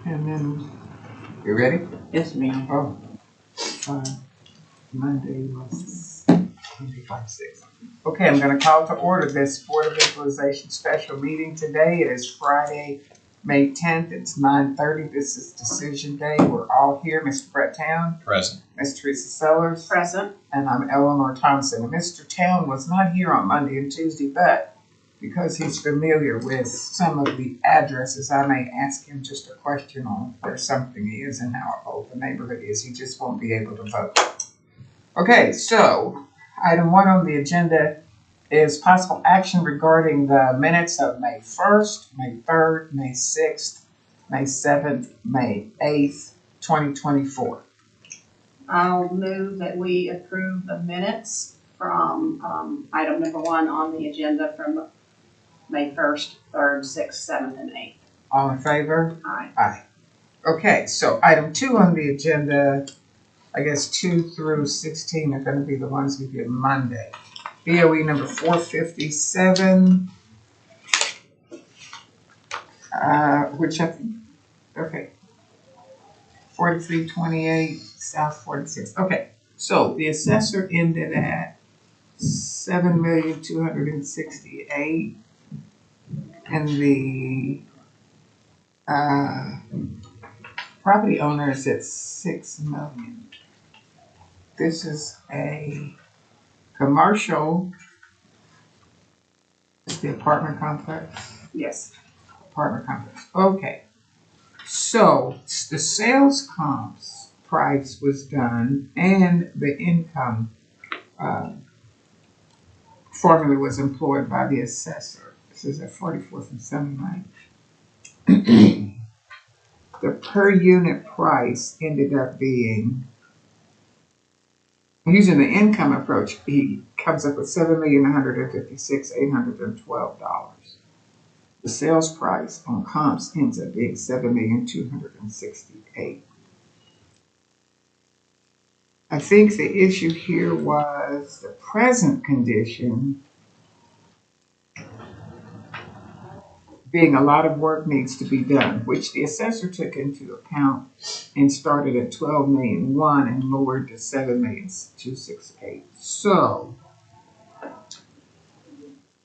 And then, you ready? Yes, ma'am. Oh, Monday was 25/6. Okay, I'm going to call to order this Board of Equalization special meeting today. It is Friday, May 10th. It's 9:30. This is decision day. We're all here. Mr. Brett Town. Present. Ms. Teresa Sellers. Present. And I'm Eleanor Thompson. And Mr. Town was not here on Monday and Tuesday, but because he's familiar with some of the addresses, I may ask him just a question on where something is and how old the neighborhood is. He just won't be able to vote. Okay, so item 1 on the agenda is possible action regarding the minutes of May 1st, May 3rd, May 6th, May 7th, May 8th, 2024. I'll move that we approve the minutes from item number 1 on the agenda from May 1st, 3rd, 6th, 7th, and 8th. All in favor? Aye. Aye. Okay, so item 2 on the agenda, I guess 2 through 16 are going to be the ones we did Monday. BOE number 457, which I think, okay, 4328 South 46. Okay, so the assessor ended at 7,268,000, and the property owner is at 6 million. This is a commercial. It's the apartment complex. Yes. Apartment complex. Okay. So the sales comps price was done, and the income formula was employed by the assessor. This is at 44th and 79. The per unit price ended up being, using the income approach, he comes up with $7,156,812. The sales price on comps ends up being $7,268,000. I think the issue here was the present condition being a lot of work needs to be done, which the assessor took into account and started at $12,001,000 and lowered to $7,268,000. So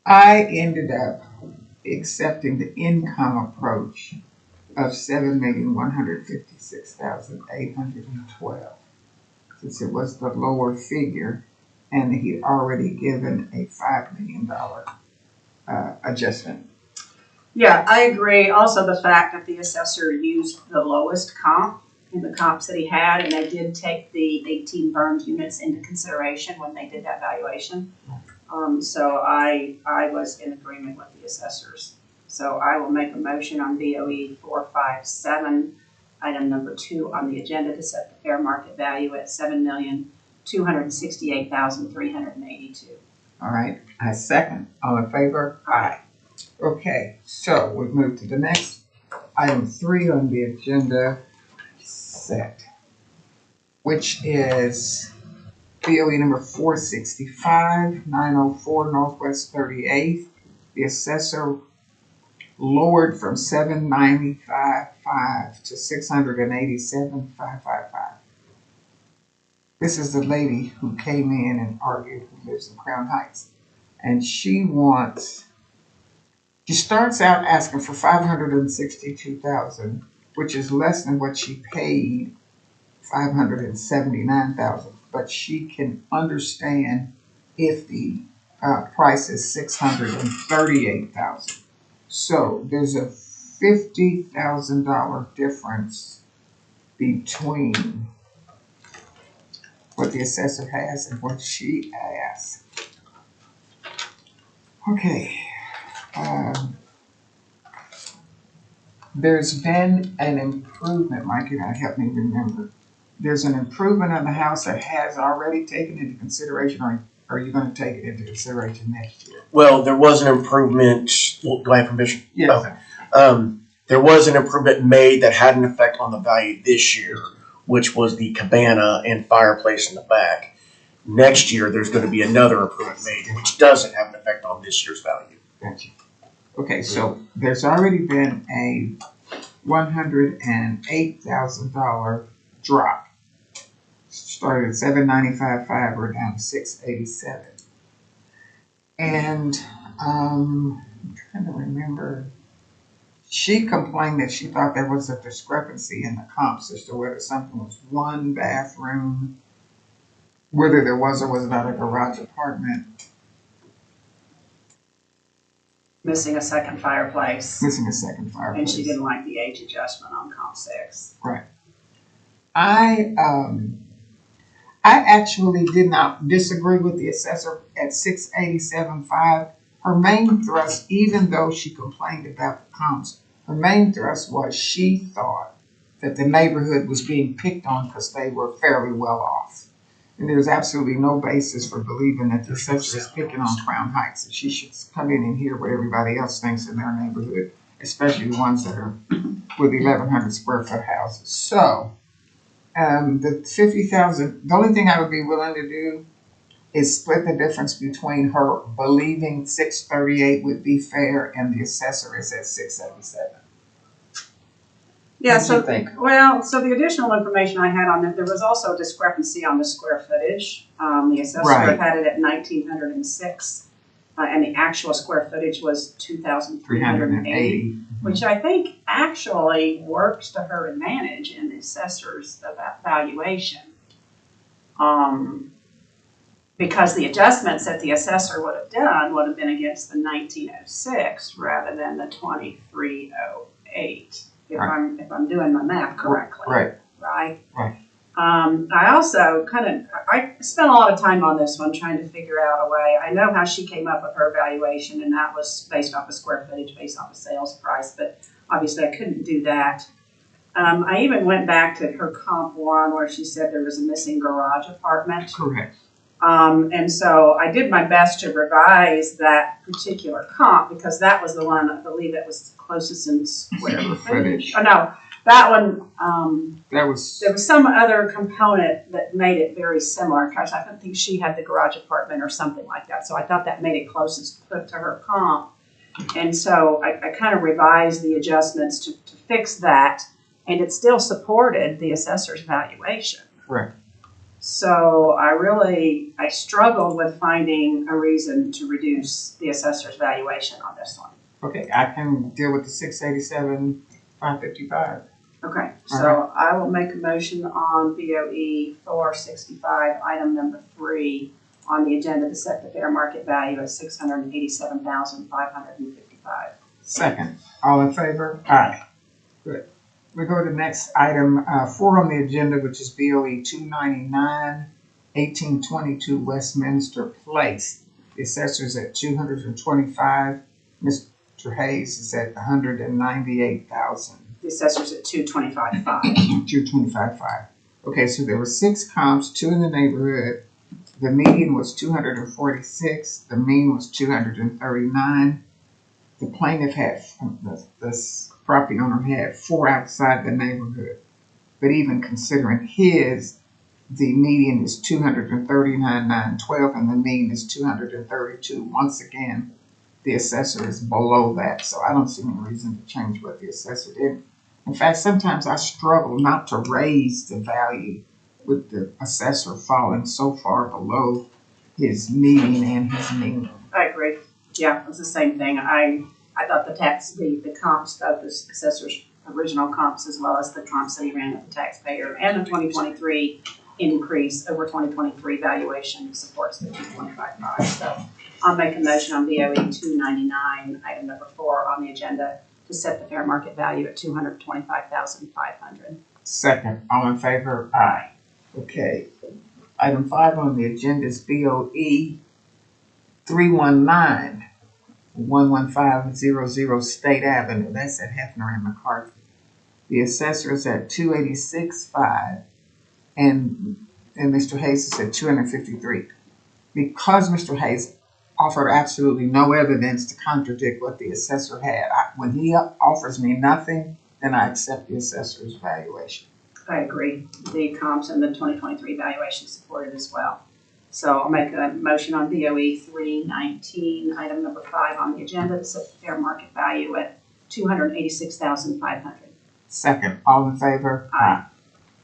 I ended up accepting the income approach of $7,156,812, since it was the lower figure, and he'd already given a $5 million adjustment. Yeah, I agree. Also, the fact that the assessor used the lowest comp in the comps that he had, and they did take the 18 burned units into consideration when they did that valuation. So I was in agreement with the assessors. So I will make a motion on BOE 457, item number 2 on the agenda, to set the fair market value at $7,268,382. All right, I second. All in favor? Aye. Okay, so we move to the next item 3 on the agenda set, which is BOE number 465, 904 Northwest 38th. The assessor lowered from $795,555 to $687,555. This is the lady who came in and argued, who lives in Crown Heights, and she starts out asking for $562,000, which is less than what she paid, $579,000. But she can understand if the price is $638,000. So there's a $50,000 difference between what the assessor has and what she asks. Okay. There's been an improvement, Mike, you gotta help me remember. There's an improvement on the house that has already taken into consideration, or are you going to take it into consideration next year? Well, there was an improvement. Do I have permission? Yes. Okay. There was an improvement made that had an effect on the value this year, which was the cabana and fireplace in the back. Next year, there's going to be another improvement made, which doesn't have an effect on this year's value. Gotcha. Okay, so there's already been $108,000 drop. Started at 795.5, we're down to 687. And I'm trying to remember. She complained that she thought there was a discrepancy in the comps as to whether something was one bathroom, whether there was or was not a garage apartment, Missing a second fireplace, missing a second fireplace. and she didn't like the age adjustment on comp 6. I actually did not disagree with the assessor at 687.5. Her main thrust, even though she complained about the comps, her main thrust was she thought that the neighborhood was being picked on because they were fairly well off. And there's absolutely no basis for believing that the assessor is picking on Crown Heights. She should come in and hear what everybody else thinks in their neighborhood, especially the ones that are with 1,100 square foot houses. So, the 50,000, the only thing I would be willing to do is split the difference between her believing 638 would be fair and the assessor is at 687. Yeah, What do you so, think? well, so the additional information I had on it, there was also a discrepancy on the square footage. The assessor Right. had it at 1,906, and the actual square footage was 2,380, 380. which I think actually works to her advantage in the assessor's valuation. Because the adjustments that the assessor would have done would have been against the 1906 rather than the 2308. If I'm doing my math correctly. Right. Right? Right. I also I spent a lot of time on this one trying to figure out a way. I know how she came up with her valuation, and that was based off of square footage, based off of sales price, but obviously I couldn't do that. I even went back to her comp 1 where she said there was a missing garage apartment. Correct. And so I did my best to revise that particular comp because that was the one I believe that was closest in square footage. Oh no, that one. That was. There was some other component that made it very similar. Because I don't think she had the garage apartment or something like that. So I thought that made it closest put to her comp. And so I kind of revised the adjustments to fix that, and it still supported the assessor's valuation. Correct. So I struggled with finding a reason to reduce the assessor's valuation on this one. Okay, I can deal with the 687,555. Okay, so I will make a motion on BOE 465, item number 3, on the agenda to set the fair market value at $687,555. Second. All in favor? Aye. Good. We go to the next item 4 on the agenda, which is BOE 299, 1822 Westminster Place. The assessor's at 225. Mr. Hayes is at 198,000. The assessor's at 225.5. 225.5. Okay, so there were 6 comps, 2 in the neighborhood. The median was 246. The mean was 239. The plaintiff had, this property owner had 4 outside the neighborhood. But even considering his, the median is 239,912 and the mean is 232. Once again, the assessor is below that, so I don't see any reason to change what the assessor did. In fact, sometimes I struggle not to raise the value with the assessor falling so far below his median and his mean. I agree. Yeah, it was the same thing. I thought the comps of the assessor's original comps as well as the comps that he ran with the taxpayer and the 2023 increase over 2023 valuation supports the 225.5. So I'll make a motion on BOE 299, item number 4 on the agenda to set the fair market value at $225,500. Second. All in favor? Aye. Okay. Item 5 on the agenda is BOE 319. 11500 State Avenue. That's at Hefner and McCarthy. The assessor is at 286.5 and Mr. Hayes is at 253. Because Mr. Hayes offered absolutely no evidence to contradict what the assessor had, when he offers me nothing, then I accept the assessor's valuation. I agree. The comps and the 2023 valuation supported as well. So I'll make a motion on BOE 319, item number 5 on the agenda to set the fair market value at $286,500. Second, all in favor? Aye.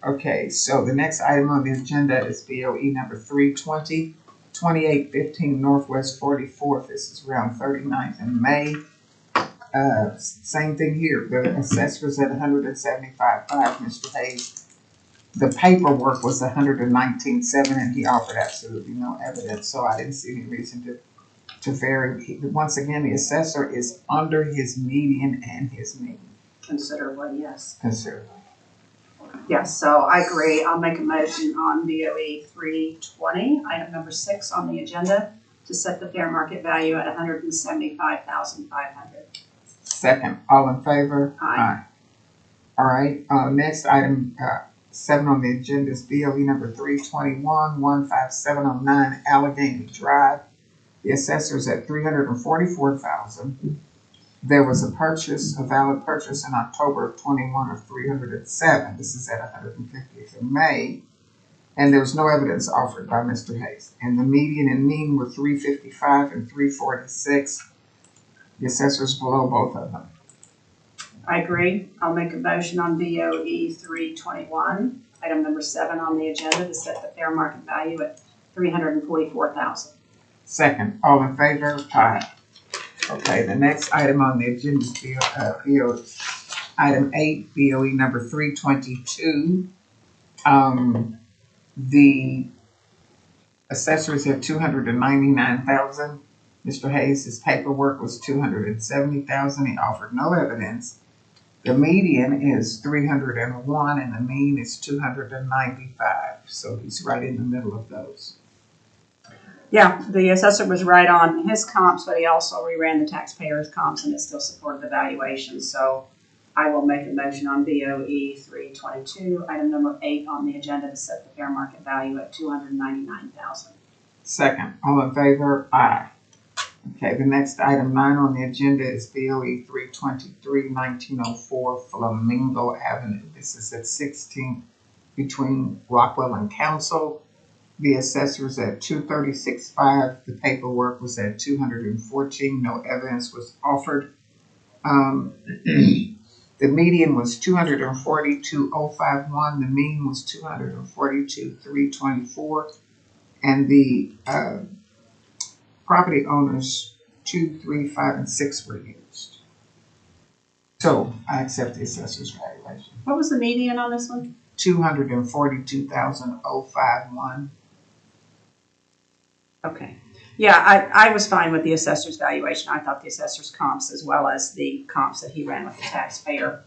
Okay, so the next item on the agenda is BOE number 320, 2815 Northwest 44th. This is around 39th and May. Same thing here. The assessor's at 175.5, Mr. Hayes. The paperwork was 119.7, and he offered absolutely no evidence, so I didn't see any reason to vary. Once again, the assessor is under his median and his mean. Considerably, yes. Considerably. Yes, so I agree. I'll make a motion on BOE 320, item number 6 on the agenda, to set the fair market value at 175,500. Second, all in favor? Aye. All right, next item, 7 on the agenda is BOE number 321, 15709 Allegheny Drive. The assessor's at 344,000. There was a valid purchase in October of 21 of 307. This is at 150th of May. And there was no evidence offered by Mr. Hayes. And the median and mean were 355 and 346. The assessor's below both of them. I agree. I'll make a motion on BOE 321, item number 7 on the agenda, to set the fair market value at 344,000. Second, all in favor? Aye. Okay, the next item on the agenda is item 8, BOE number 322. The assessor is at 299,000. Mr. Hayes' paperwork was 270,000. He offered no evidence. The median is 301 and the mean is 295. So he's right in the middle of those. Yeah, the assessor was right on his comps, but he also reran the taxpayers' comps and it still supported the valuation. So I will make a motion on BOE 322, item number 8 on the agenda, to set the fair market value at 299,000. Second, all in favor? Aye. Okay, the next item 9 on the agenda is BOE 323, 1904 Flamingo Avenue. This is at 16th between Rockwell and Council. The assessor's at 236.5. The paperwork was at 214. No evidence was offered. The median was 242,051. The mean was 242,324. And the property owners 2, 3, 5, and 6 were used. So I accept the assessor's valuation. What was the median on this one? 242,051. Okay. Yeah, I was fine with the assessor's valuation. I thought the assessor's comps, as well as the comps that he ran with the taxpayer,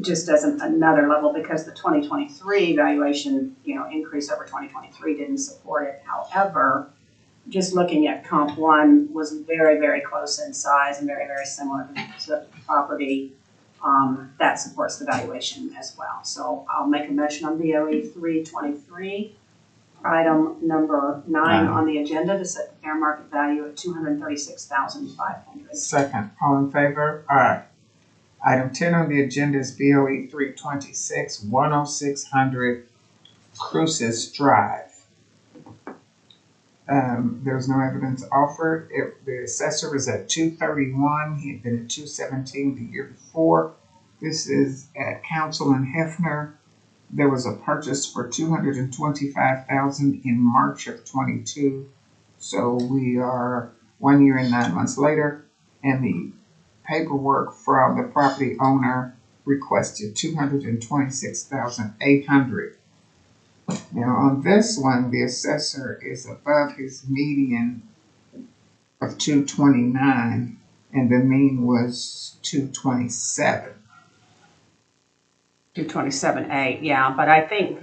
just as another level, because the 2023 valuation, increase over 2023 didn't support it. However, just looking at comp 1 was very, very close in size and very, very similar to the property. That supports the valuation as well. So I'll make a motion on BOE 323. Item number 9 on the agenda, to set the fair market value at 236,500. Second, all in favor? Aye. Item 10 on the agenda is BOE 326, 10600 Cruces Drive. There's no evidence offered. The assessor is at 231. He had been at 217 the year before. This is at Council and Hefner. There was a purchase for $225,000 in March of 22. So we are 1 year and 9 months later, and the paperwork from the property owner requested $226,800. Now on this one, the assessor is above his median of 229, and the mean was 227. 227.8, yeah, but I think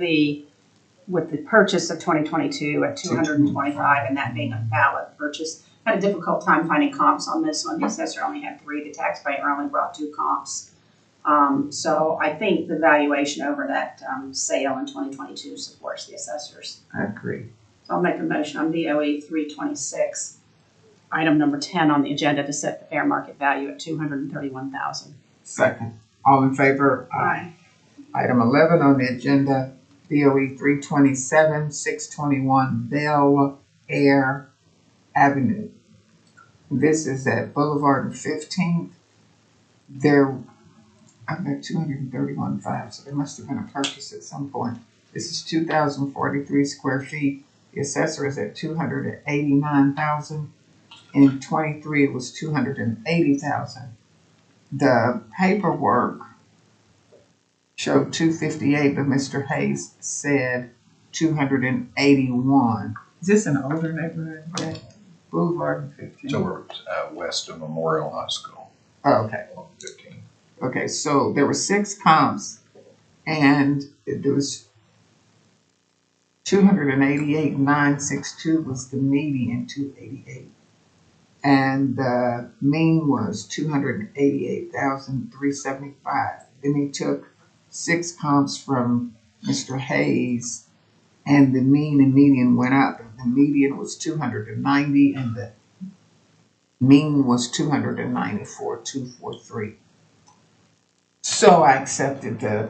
with the purchase of 2022 at 225 and that being a valid purchase, had a difficult time finding comps on this one. The assessor only had 3. The taxpayer only brought 2 comps. So I think the valuation over that sale in 2022 supports the assessors. I agree. So I'll make a motion on BOE 326, item number 10 on the agenda, to set the fair market value at 231,000. Second, all in favor? Aye. Item 11 on the agenda, BOE 327, 621 Bel Air Avenue. This is at Boulevard and 15th. I've got 231,500, so there must have been a purchase at some point. This is 2,043 square feet. The assessor is at 289,000. In 23, it was 280,000. The paperwork showed 258, but Mr. Hayes said 281. Is this an older neighborhood? Jack? Boulevard and 15. So we're west of Memorial High School. Oh, okay. On 15. Okay, so there were 6 comps, and there was 288,962 was the median, 288. And the mean was 288,375. Then he took 6 comps from Mr. Hayes, and the mean and median went up. The median was 290, and the mean was 294,243. So I accepted the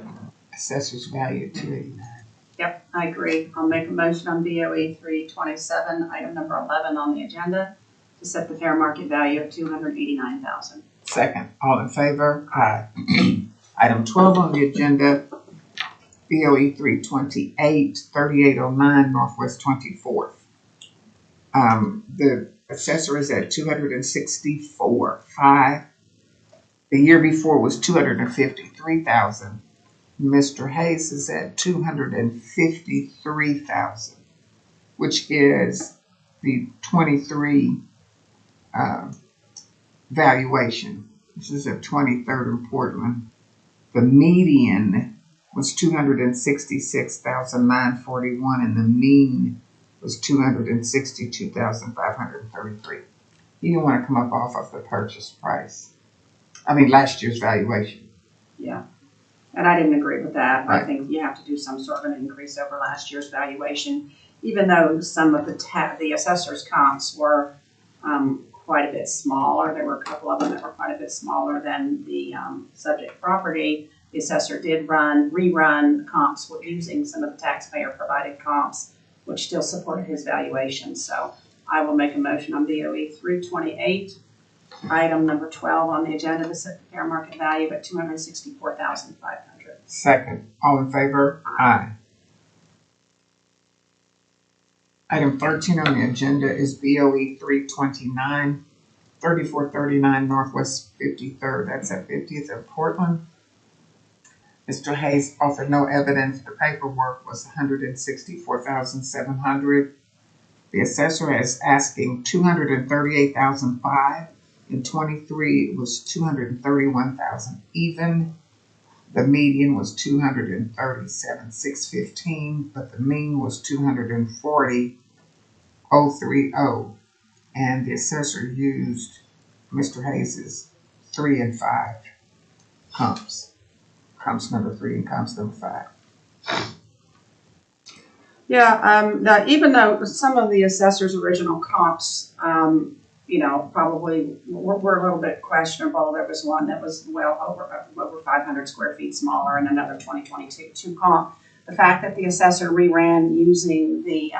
assessor's value at 289. Yep, I agree. I'll make a motion on BOE 327, item number 11 on the agenda, to set the fair market value of 289,000. Second, all in favor? Aye. Item 12 on the agenda, BOE 328, 3809 Northwest 24th. The assessor is at 264,500. The year before was 253,000. Mr. Hayes is at 253,000, which is the 23 valuation. This is at 23rd in Portland. The median was 266,941, and the mean was 262,533. He didn't want to come up off of the purchase price. I mean, last year's valuation. Yeah, and I didn't agree with that. Right. I think you have to do some sort of an increase over last year's valuation, even though some of the assessor's comps were quite a bit smaller. There were a couple of them that were quite a bit smaller than the subject property. The assessor did rerun comps using some of the taxpayer-provided comps, which still supported his valuation. So I will make a motion on BOE 328. Item number 12 on the agenda, to set the fair market value at 264,500. Second, all in favor? Aye. Item 13 on the agenda is BOE 329, 3439 Northwest 53rd. That's at 50th and Portland. Mr. Hayes offered no evidence. The paperwork was 164,700. The assessor is asking 238,500. In 23, it was 231,000 even. The median was 237,615, but the mean was 240,030. And the assessor used Mr. Hayes's 3 and 5 comps. Comps number 3 and comps number 5. Yeah, even though some of the assessor's original comps, probably were a little bit questionable. There was one that was well over 500 square feet smaller, and another 2022 comp. The fact that the assessor reran using the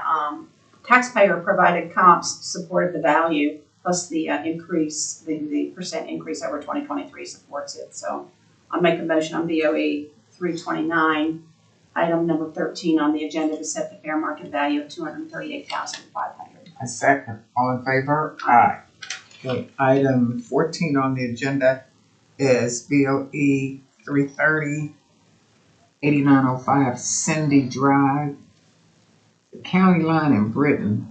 taxpayer-provided comps supported the value, plus the increase, the percent increase over 2023 supports it. So I'll make a motion on BOE 329. Item number 13 on the agenda, to set the fair market value of 238,500. A second. All in favor? Aye. Okay. Item 14 on the agenda is BOE 330, 8905 Cindy Drive, the county line in Britain.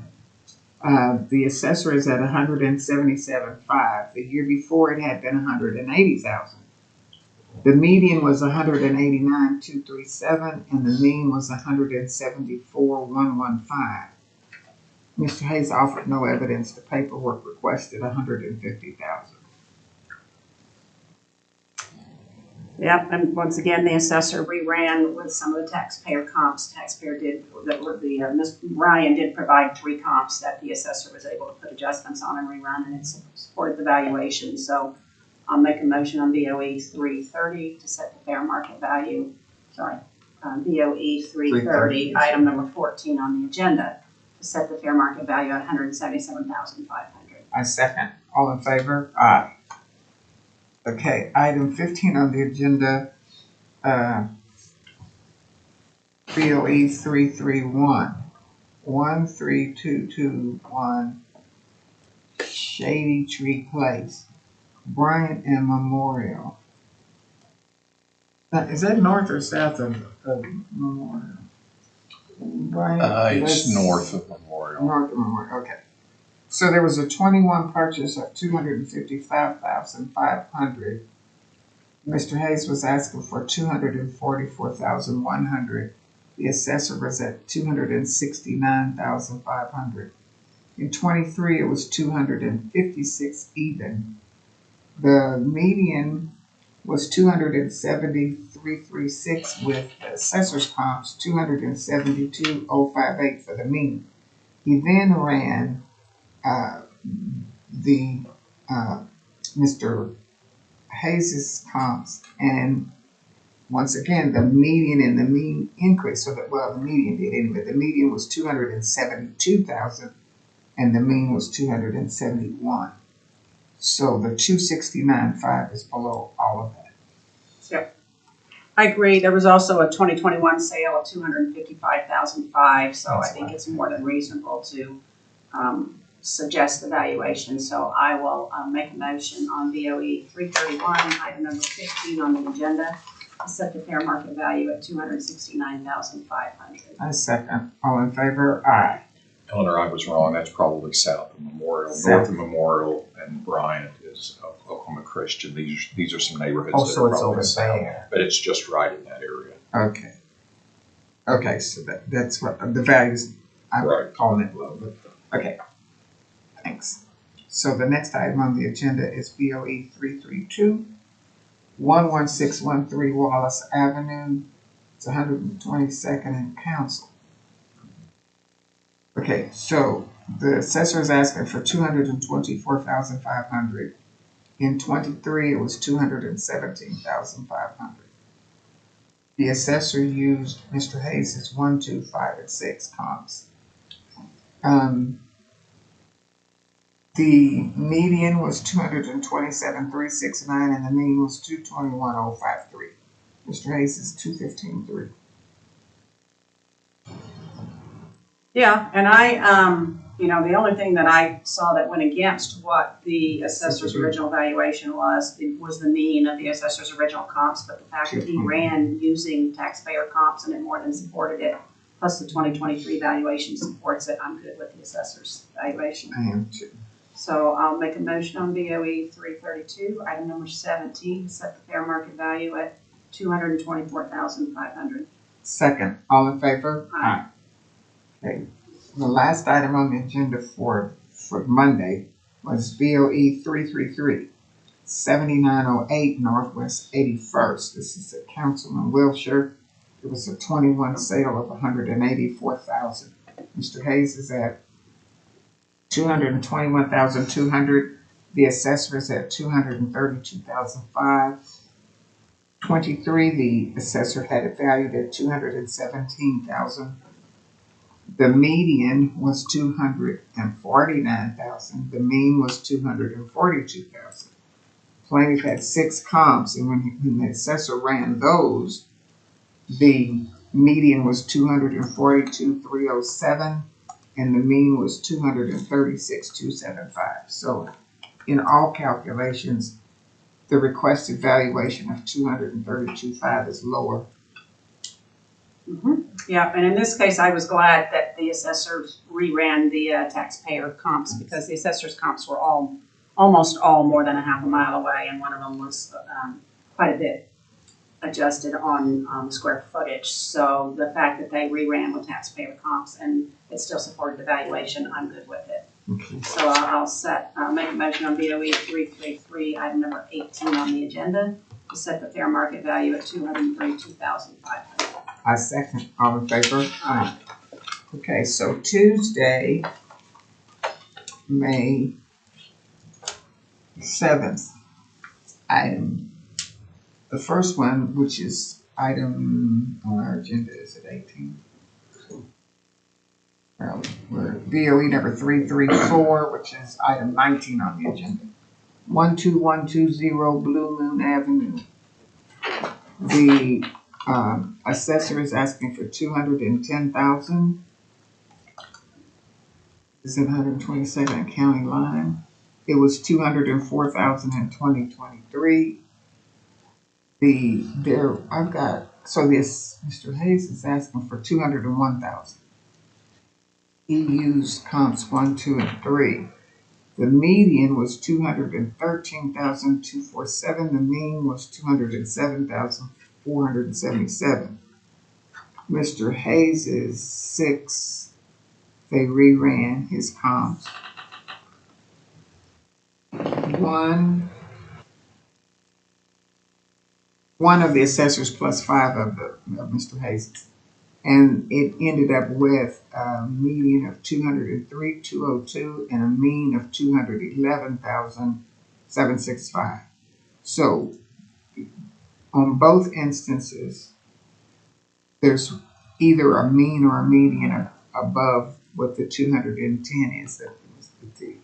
The assessor is at 177,500. The year before it had been 180,000. The median was 189,237, and the mean was 174,115. Mr. Hayes offered no evidence. The paperwork requested 150,000. Yep, and once again, the assessor reran with some of the taxpayer comps. Ms. Ryan did provide 3 comps that the assessor was able to put adjustments on and rerun, and it supported the valuation. So I'll make a motion on BOE 330 to set the fair market value. BOE 330, item number 14 on the agenda, to set the fair market value at 177,500. I second. All in favor? Aye. Okay, item 15 on the agenda, BOE 13221 Shady Tree Place, Bryant and Memorial. Is that north or south of Memorial? Bryant, It's that's north of Memorial. north of Memorial, okay. So there was a 21 purchase of 255,500. Mr. Hayes was asking for 244,100. The assessor was at 269,500. In 23, it was 256 even. The median was 273,336 with the assessor's comps 272,058 for the mean. He then ran the Mr. Hayes's comps, and once again the median and the mean increased. So that, well, the median did anyway. The median was 272,000, and the mean was 271. So the 269.5 is below all of that. Yep. I agree. There was also a 2021 sale of 255,005, so I think it's more than reasonable to suggest the valuation. So I will make a motion on BOE 331, item number 15 on the agenda, to set the fair market value at 269,500. I second. All in favor? Aye. Eleanor, I was wrong. That's probably south of Memorial. South. North of Memorial and Bryant is Oklahoma Christian. These are some neighborhoods Oh, that so are it's probably over south, there. but it's just right in that area. Okay. Okay, so that's what the values, I'm Right. calling it low, but okay. Thanks. So the next item on the agenda is BOE 332, 11613 Wallace Avenue. It's 122nd and Council. Okay, so the assessor is asking for 224,500. In 23, it was 217,500. The assessor used Mr. Hayes' 1, 2, 5, and 6 comps. The median was 227,369, and the mean was 221,053. Mr. Hayes is 215,3. Yeah, and I, the only thing that I saw that went against what the assessor's original valuation was, it was the mean of the assessor's original comps, but the fact that he ran using taxpayer comps and it more than supported it, plus the 2023 valuation supports it, I'm good with the assessor's valuation. I am too. So I'll make a motion on BOE 332, item number 17, to set the fair market value at 224,500. Second, all in favor? Aye. Okay. The last item on the agenda for Monday was BOE 333, 7908 Northwest 81st. This is at Councilman Wilshire. It was a 21 sale of 184,000. Mr. Hayes is at 221,200. The assessor is at 232,005. 23, the assessor had it valued at 217,000. The median was 249,000. The mean was 242,000. Plaintiff had 6 comps, and when the assessor ran those, the median was 242,307, and the mean was 236,275. So, in all calculations, the requested valuation of 232,500 is lower. Mm-hmm. Yeah, and in this case, I was glad that the assessors reran the taxpayer comps, because the assessor's comps were almost all more than a half a mile away, and one of them was quite a bit adjusted on square footage. So the fact that they reran with taxpayer comps and it still supported the valuation, I'm good with it. Okay. So I'll make a motion on BOE 333, item number 18 on the agenda, to set the fair market value at 232,500. I second. All in favor? Aye. Okay, so Tuesday, May 7th, item. The first one, which is item on our agenda, is at 18. We're BOE number 334, which is item 19 on the agenda. 12120 Blue Moon Avenue. The assessor is asking for 210,000. This is at 122nd County Line. It was 204,000 in 2023. Mr. Hayes is asking for 201,000. He used comps 1, 2, and 3. The median was 213,247. The mean was 207,477. Mr. Hayes is 6. They reran his comps. One of the assessors plus 5 of Mr. Hayes. And it ended up with a median of 203,202 and a mean of 211,765. So on both instances, there's either a mean or a median above what the 210 is that the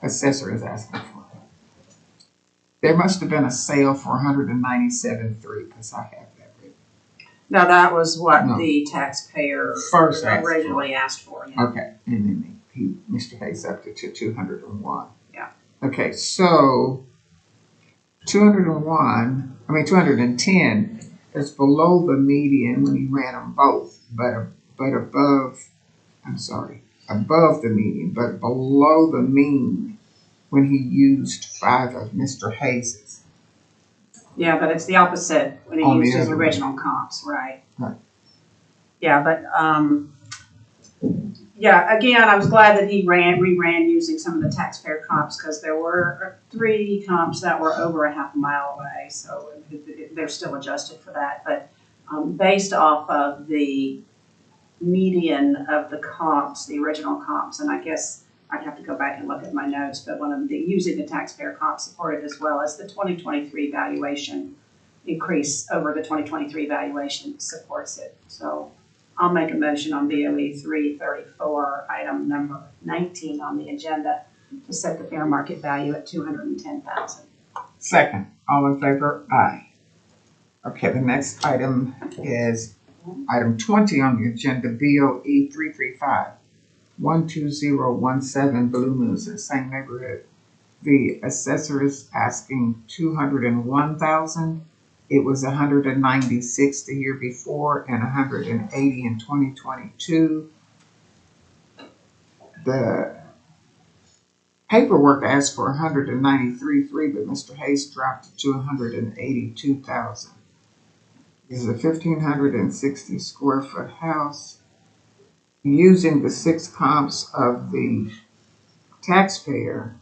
assessor is asking for. There must have been a sale for 197.3 because I have that written. No, that was what No. the taxpayer First asked for. originally asked for. Yeah. Okay, and then Mr. Hayes upped it to 201. Yeah. Okay, so 210 is below the median when he ran them both, but above the median, but below the mean when he used 5 of Mr. Hayes's. Yeah, but it's the opposite when he On the used his other original comps, right? Right. Yeah, but yeah, again, I was glad that he reran using some of the taxpayer comps because there were 3 comps that were over a half a mile away, so they're still adjusted for that. But based off of the median of the comps, the original comps, and I guess I'd have to go back and look at my notes, but one of the using the taxpayer comp supported as well as the 2023 valuation increase over the 2023 valuation supports it. So I'll make a motion on BOE 334, item number 19 on the agenda to set the fair market value at 210,000. Second, all in favor? Aye. Okay, the next item is item 20 on the agenda, BOE 335, 12017 Blue Moons in the same neighborhood. The assessor is asking 201,000. It was 196 the year before and 180 in 2022. The paperwork asked for 193.3, but Mr. Hayes dropped it to 182,000. This is a 1,560 square foot house. Using the 6 comps of the taxpayer,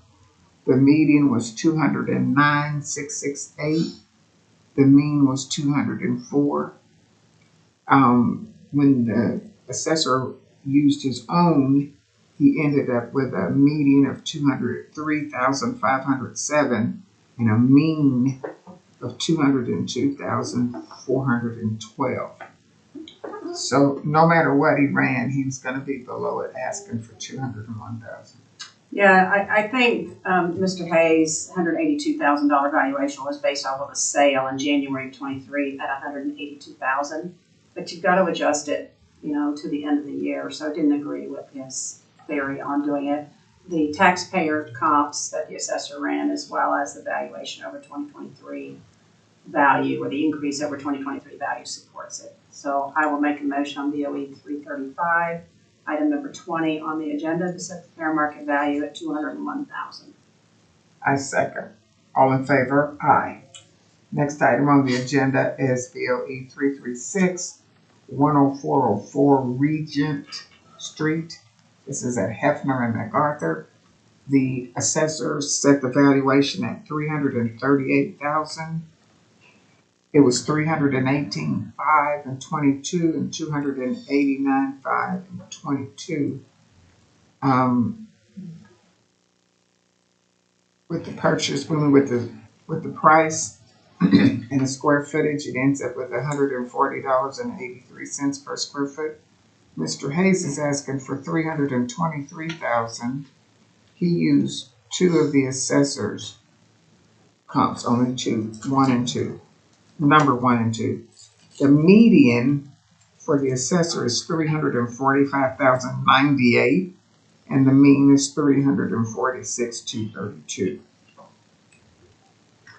the median was 209,668. The mean was 204. When the assessor used his own, he ended up with a median of 203,507 and a mean of 202,412. So no matter what he ran, he was going to be below it, asking for 201,000. Yeah, I think Mr. Hayes' $182,000 valuation was based off of a sale in January of 23 at $182,000. But you've got to adjust it, to the end of the year. So I didn't agree with his theory on doing it. The taxpayer comps that the assessor ran, as well as the valuation over 2023 value, or the increase over 2023 value, supports it. So I will make a motion on BOE 335. Item number 20 on the agenda to set the fair market value at 201,000. I second. All in favor? Aye. Next item on the agenda is BOE 336, 10404 Regent Street. This is at Hefner and MacArthur. The assessor set the valuation at 338,000. It was 318.5 and 22 and 289.5 and 22. With the purchase, with the price and the square footage, it ends up with $140.83 per square foot. Mr. Hayes is asking for 323,000. He used 2 of the assessors comps, only two, one and two, number one and two. The median for the assessor is 345,098, and the mean is 346,232.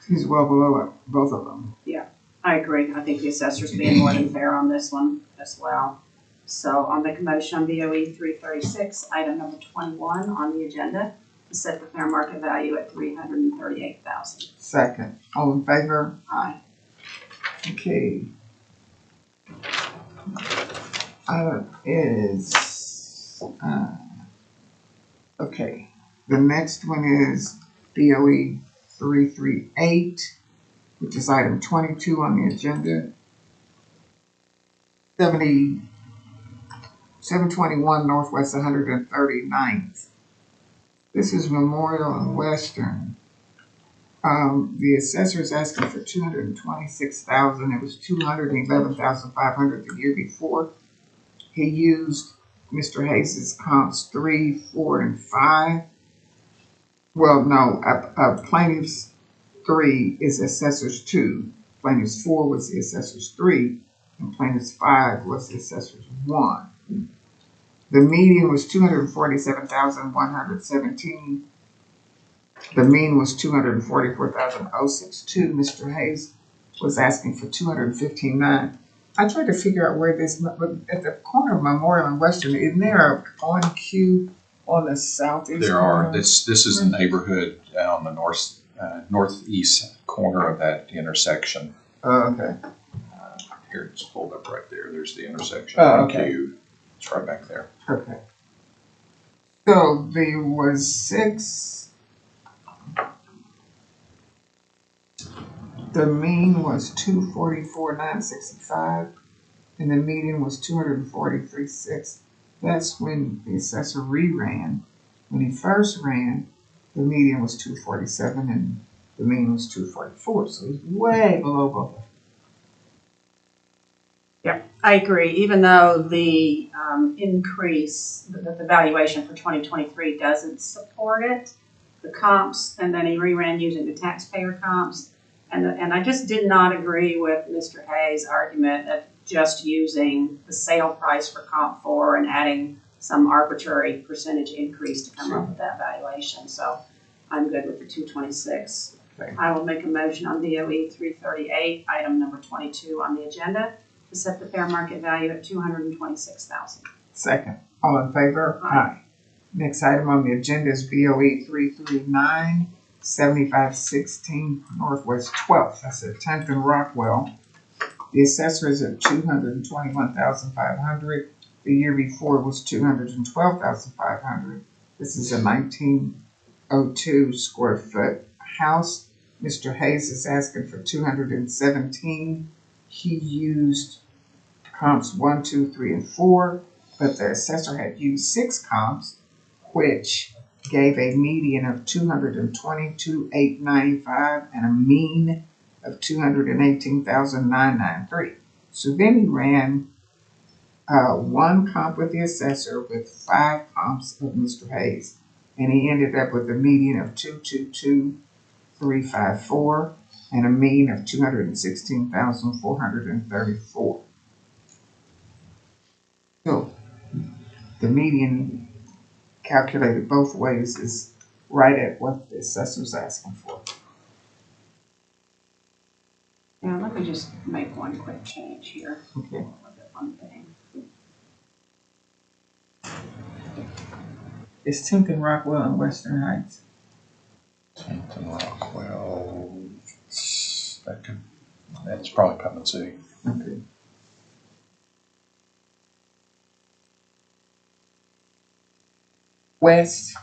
He's well below both of them. I agree. I think the assessor's being more than fair on this one as well. So I'll make a motion on BOE 336, item number 21 on the agenda, to set the fair market value at $338,000. Second, all in favor? Aye. Okay. Okay, the next one is BOE 338, which is item 22 on the agenda. 721 Northwest 139th. This is Memorial and Western. The assessor is asking for $226,000. It was $211,500 the year before. He used Mr. Hayes's comps 3, 4, and 5. Well, no, plaintiff's 3 is assessor's 2. Plaintiff's 4 was the assessor's 3, and plaintiff's 5 was the assessor's 1. The median was 247,117. The mean was 244,062. Mr. Hayes was asking for 215,900. I tried to figure out where this, at the corner of Memorial and Western, isn't there a on queue on the southeast? There are, corner? this is a neighborhood on the northeast corner of that intersection. Oh, okay. Here, it's pulled up right there. There's the intersection. Oh, okay. It's right back there. Okay. So there was 6. The mean was 244,965, and the median was 243,600. That's when the assessor reran. When he first ran, the median was 247 and the mean was 244. So he's way below both of them. I agree, even though the increase, the valuation for 2023 doesn't support it, the comps, and then he reran using the taxpayer comps. And I just did not agree with Mr. Hayes' argument of just using the sale price for comp 4 and adding some arbitrary percentage increase to come up with that valuation. So I'm good with the 226. Okay. I will make a motion on BOE 338, item number 22 on the agenda, to set the fair market value at $226,000. Second. All in favor? Aye. Next item on the agenda is BOE 339, 7516 Northwest 12th. That's at 10th and Rockwell. The assessor is at $221,500. The year before was $212,500. This is a 1902 square foot house. Mr. Hayes is asking for $217,000. He used comps 1, 2, 3, and 4, but the assessor had used 6 comps, which gave a median of 222,895 and a mean of 218,993. So then he ran 1 comp with the assessor with 5 comps of Mr. Hayes, and he ended up with a median of 222,354 and a mean of 216,434. So the median calculated both ways is right at what the assessor's asking for. Now, let me just make one quick change here. Okay. Look at one thing. It's 10th and Rockwell and Western Heights. 10th and Rockwell. That's probably Putnam City. Okay. West.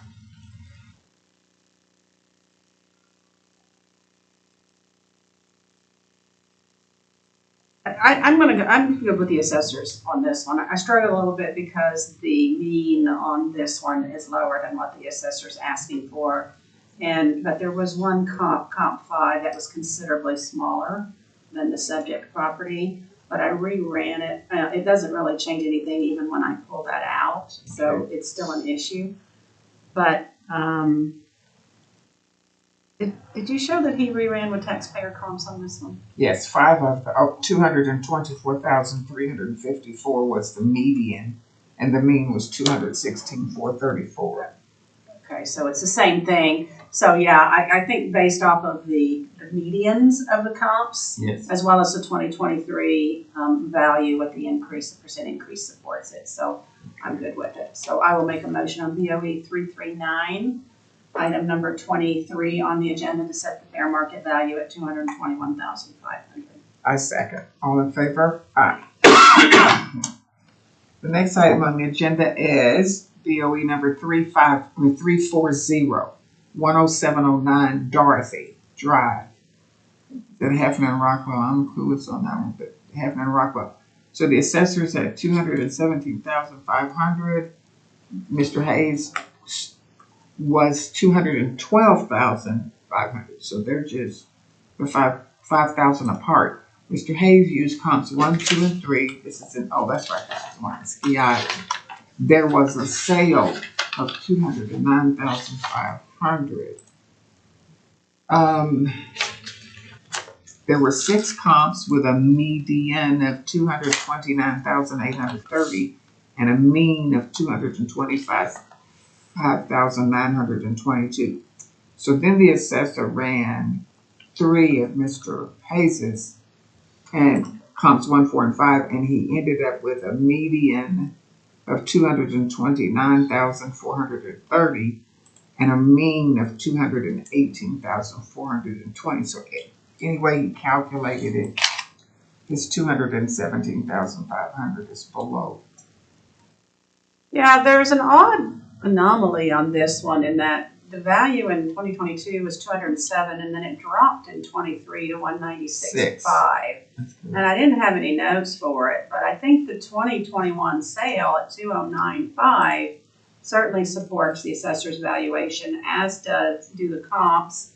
I'm good with the assessors on this one. I struggle a little bit because the mean on this one is lower than what the assessor's asking for. But there was one comp 5, that was considerably smaller than the subject property, but I reran it. It doesn't really change anything even when I pull that out, so it's still an issue. But Did you show that he reran with taxpayer comps on this one? Yes, 224,354 was the median, and the mean was 216,434. Okay, so it's the same thing. So yeah, I think based off of the medians of the comps, Yes. as well as the 2023 value with the increase, the percent increase supports it. So I'm good with it. So I will make a motion on BOE 339, item number 23 on the agenda to set the fair market value at $221,500. I second. All in favor? Aye. The next item on the agenda is BOE number 340, 10709 Dorothy Drive. That Hefner and Rockwell, I'm clueless on that one, but Hefner and Rockwell. So the assessor's at 217,500. Mr. Hayes was 212,500. So they're just the 5,000 apart. Mr. Hayes used comps 1, 2, and 3. This is that's right. This is one. It's EI. There was a sale of 209,500. There were 6 comps with a median of 229,830 and a mean of 225,922. So then the assessor ran 3 of Mr. Hayes's and comps 1, 4, and 5, and he ended up with a median of 229,430 and a mean of 218,420. So anyway he calculated it, his 217,500 is below. Yeah, there's an odd anomaly on this one in that the value in 2022 was 207, and then it dropped in 23 to 196.5. And I didn't have any notes for it, but I think the 2021 sale at 209.5 certainly supports the assessor's valuation, as do the comps.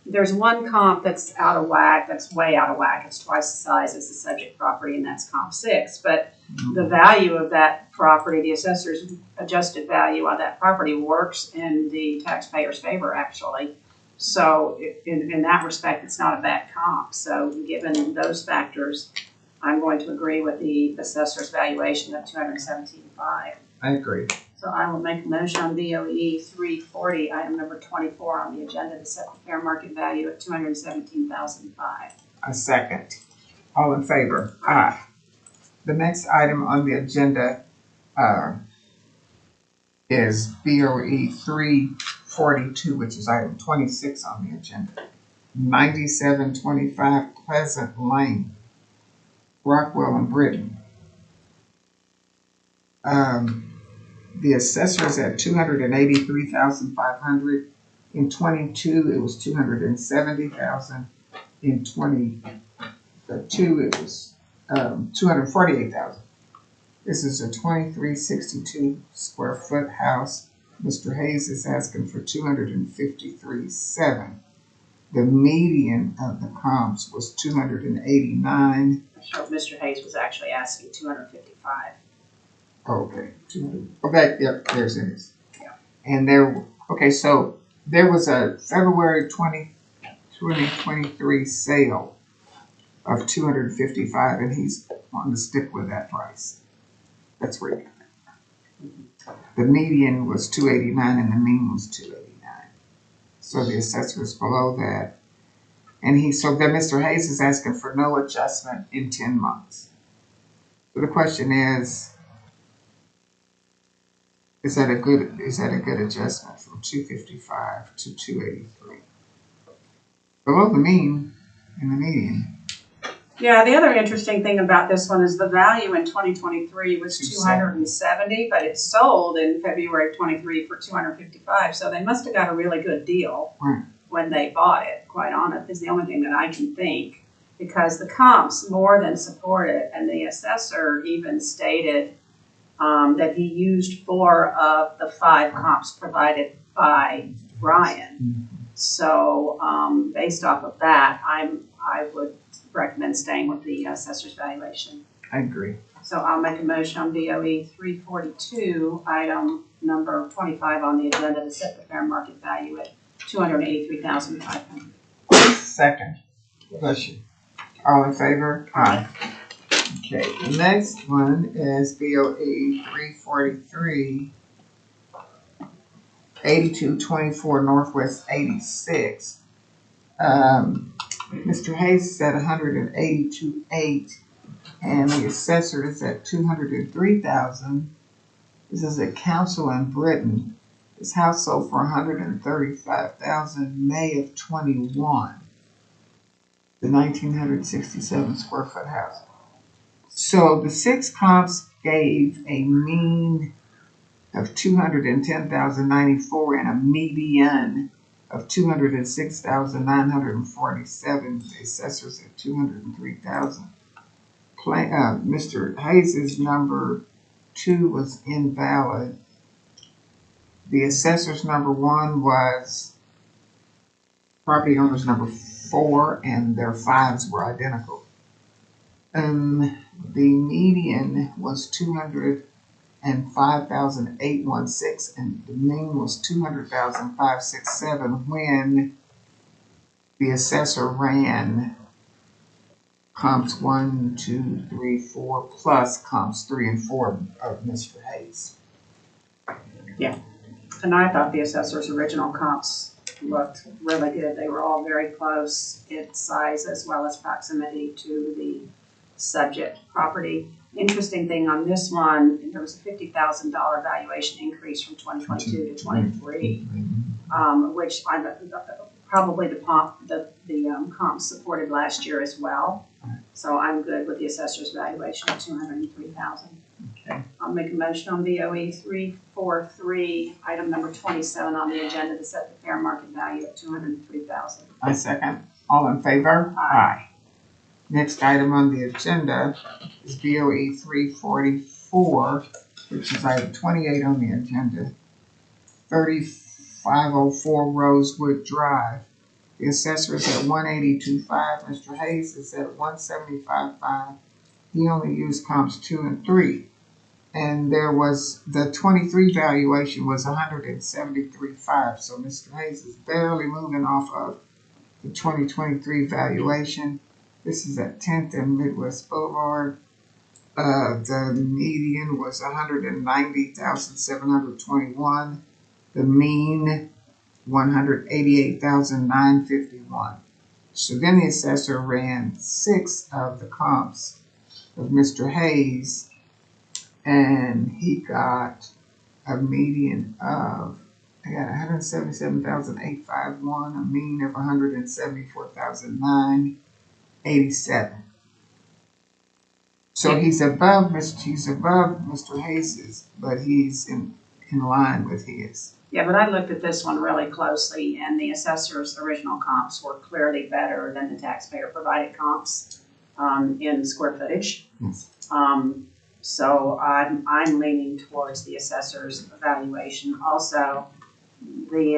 There's one comp that's out of whack, that's way out of whack. It's twice the size as the subject property, and that's comp 6. But the value of that property, the assessor's adjusted value of that property, works in the taxpayer's favor, actually. So in that respect, it's not a bad comp. So given those factors, I'm going to agree with the assessor's valuation of 217.5. I agree. So I will make a motion on BOE 340, item number 24 on the agenda to set the fair market value at $217,005. I second. All in favor? Aye. The next item on the agenda is BOE 342, which is item 26 on the agenda. 9725 Pleasant Lane, Rockwell and Britton. The assessor is at 283,500. In 22, it was 270,000. In 22, it was 248,000. This is a 2362 square foot house. Mr. Hayes is asking for 253,700. The median of the comps was 289. So Mr. Hayes was actually asking 255. Okay, 200. Okay, yep, there's it is. Yeah. And so there was a February 2023 sale of 255, and he's wanting to stick with that price. That's where the median was 289 and the mean was 289. So the assessor is below that. And so then Mr. Hayes is asking for no adjustment in 10 months. So the question is that a good adjustment from 255 to 283? Below the mean in the median. Yeah, the other interesting thing about this one is the value in 2023 was 270, but it sold in February of 23 for 255. So they must have got a really good deal when they bought it, quite honest, is the only thing that I can think, because the comps more than support it, and the assessor even stated that he used 4 of the 5 comps provided by Ryan. So based off of that, I would recommend staying with the assessor's valuation. I agree. So I'll make a motion on BOE 342, item number 25 on the agenda to set the fair market value at $283,500. Second. Question. All in favor? Aye. Okay, the next one is BOE 343, 8224 Northwest 86. Mr. Hayes is at 182.8, and the assessor is at 203,000. This is a council in Britain. This house sold for 135,000 May of 21. The 1967 square foot house. So the six comps gave a mean of 210,094 and a median of 206,947. The assessors at 203,000. Mr. Hayes's number 2 was invalid. The assessor's number 1 was property owner's number 4, and their 5s were identical. The median was 205,816, and the mean was 200,567 when the assessor ran comps 1, 2, 3, 4 plus comps 3 and 4 of Mr. Hayes. And I thought the assessor's original comps looked really good. They were all very close in size as well as proximity to the subject property. Interesting thing on this one, there was a $50,000 valuation increase from 2022 to 23, which I probably the comps supported last year as well. So I'm good with the assessor's valuation of 203,000. Okay. I'll make a motion on BOE 343, item number 27 on the agenda to set the fair market value at 203,000. I second. All in favor? Aye. Next item on the agenda is BOE 344, which is item 28 on the agenda. 3504 Rosewood Drive. The assessor is at 182.5. Mr. Hayes is at 175.5. He only used comps 2 and 3. And there was, the 23 valuation was 173.5. So Mr. Hayes is barely moving off of the 2023 valuation. This is at 10th and Midwest Boulevard. The median was 190,721. The mean 188,951. So then the assessor ran 6 of the comps of Mr. Hayes, and he got a median of, I got 177,851, a mean of 174,987. So he's above Mr. Hayes's, but he's in line with his. Yeah, but I looked at this one really closely, and the assessor's original comps were clearly better than the taxpayer provided comps in square footage. Yes. So I'm leaning towards the assessor's evaluation. Also, the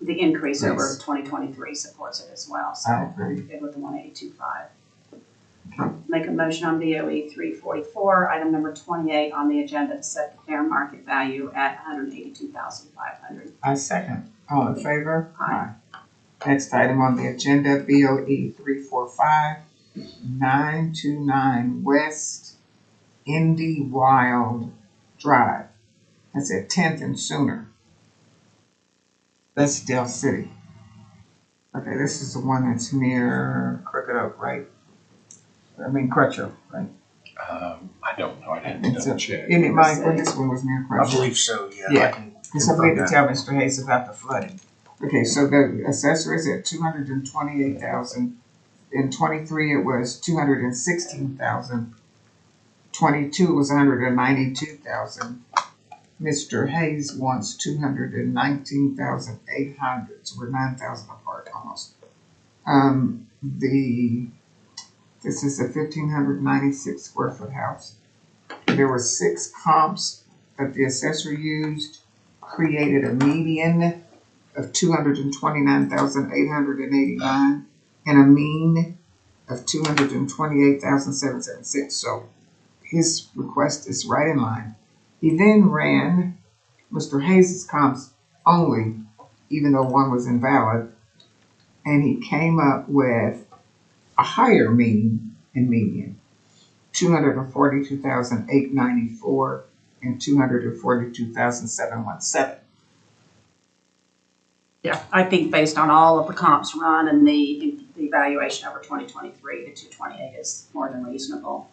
increase over 2023 supports it as well. So I agree. good with the 182.5. Make a motion on BOE 344, item number 28 on the agenda to set the fair market value at 182,500. I second. All in favor? Aye. Next item on the agenda, BOE 345, 929 West Indy Wild Drive. That's at 10th and Sooner. That's Dell City. Okay, this is the one that's near Crooked Oak, right? I mean, Crutcher, right? I don't know, I didn't It's double check. Isn't it, Mike? Well, this one was near I Crutcher. believe so, yeah. Yeah. I can And somebody to confirm tell Mr. Hayes about the flooding. Okay, so the assessor is at 228,000. In 23, it was 216,000. 22 was 192,000. Mr. Hayes wants 219,800. So we're 9,000 apart almost. This is a 1,596 square foot house. There were 6 comps that the assessor used, created a median of 229,889 and a mean of 228,776. So his request is right in line. He then ran Mr. Hayes' comps only even though one was invalid. And he came up with a higher mean and median, 242,894 and 242,717. Yeah, I think based on all of the comps run and the evaluation over 2023, the 228 is more than reasonable.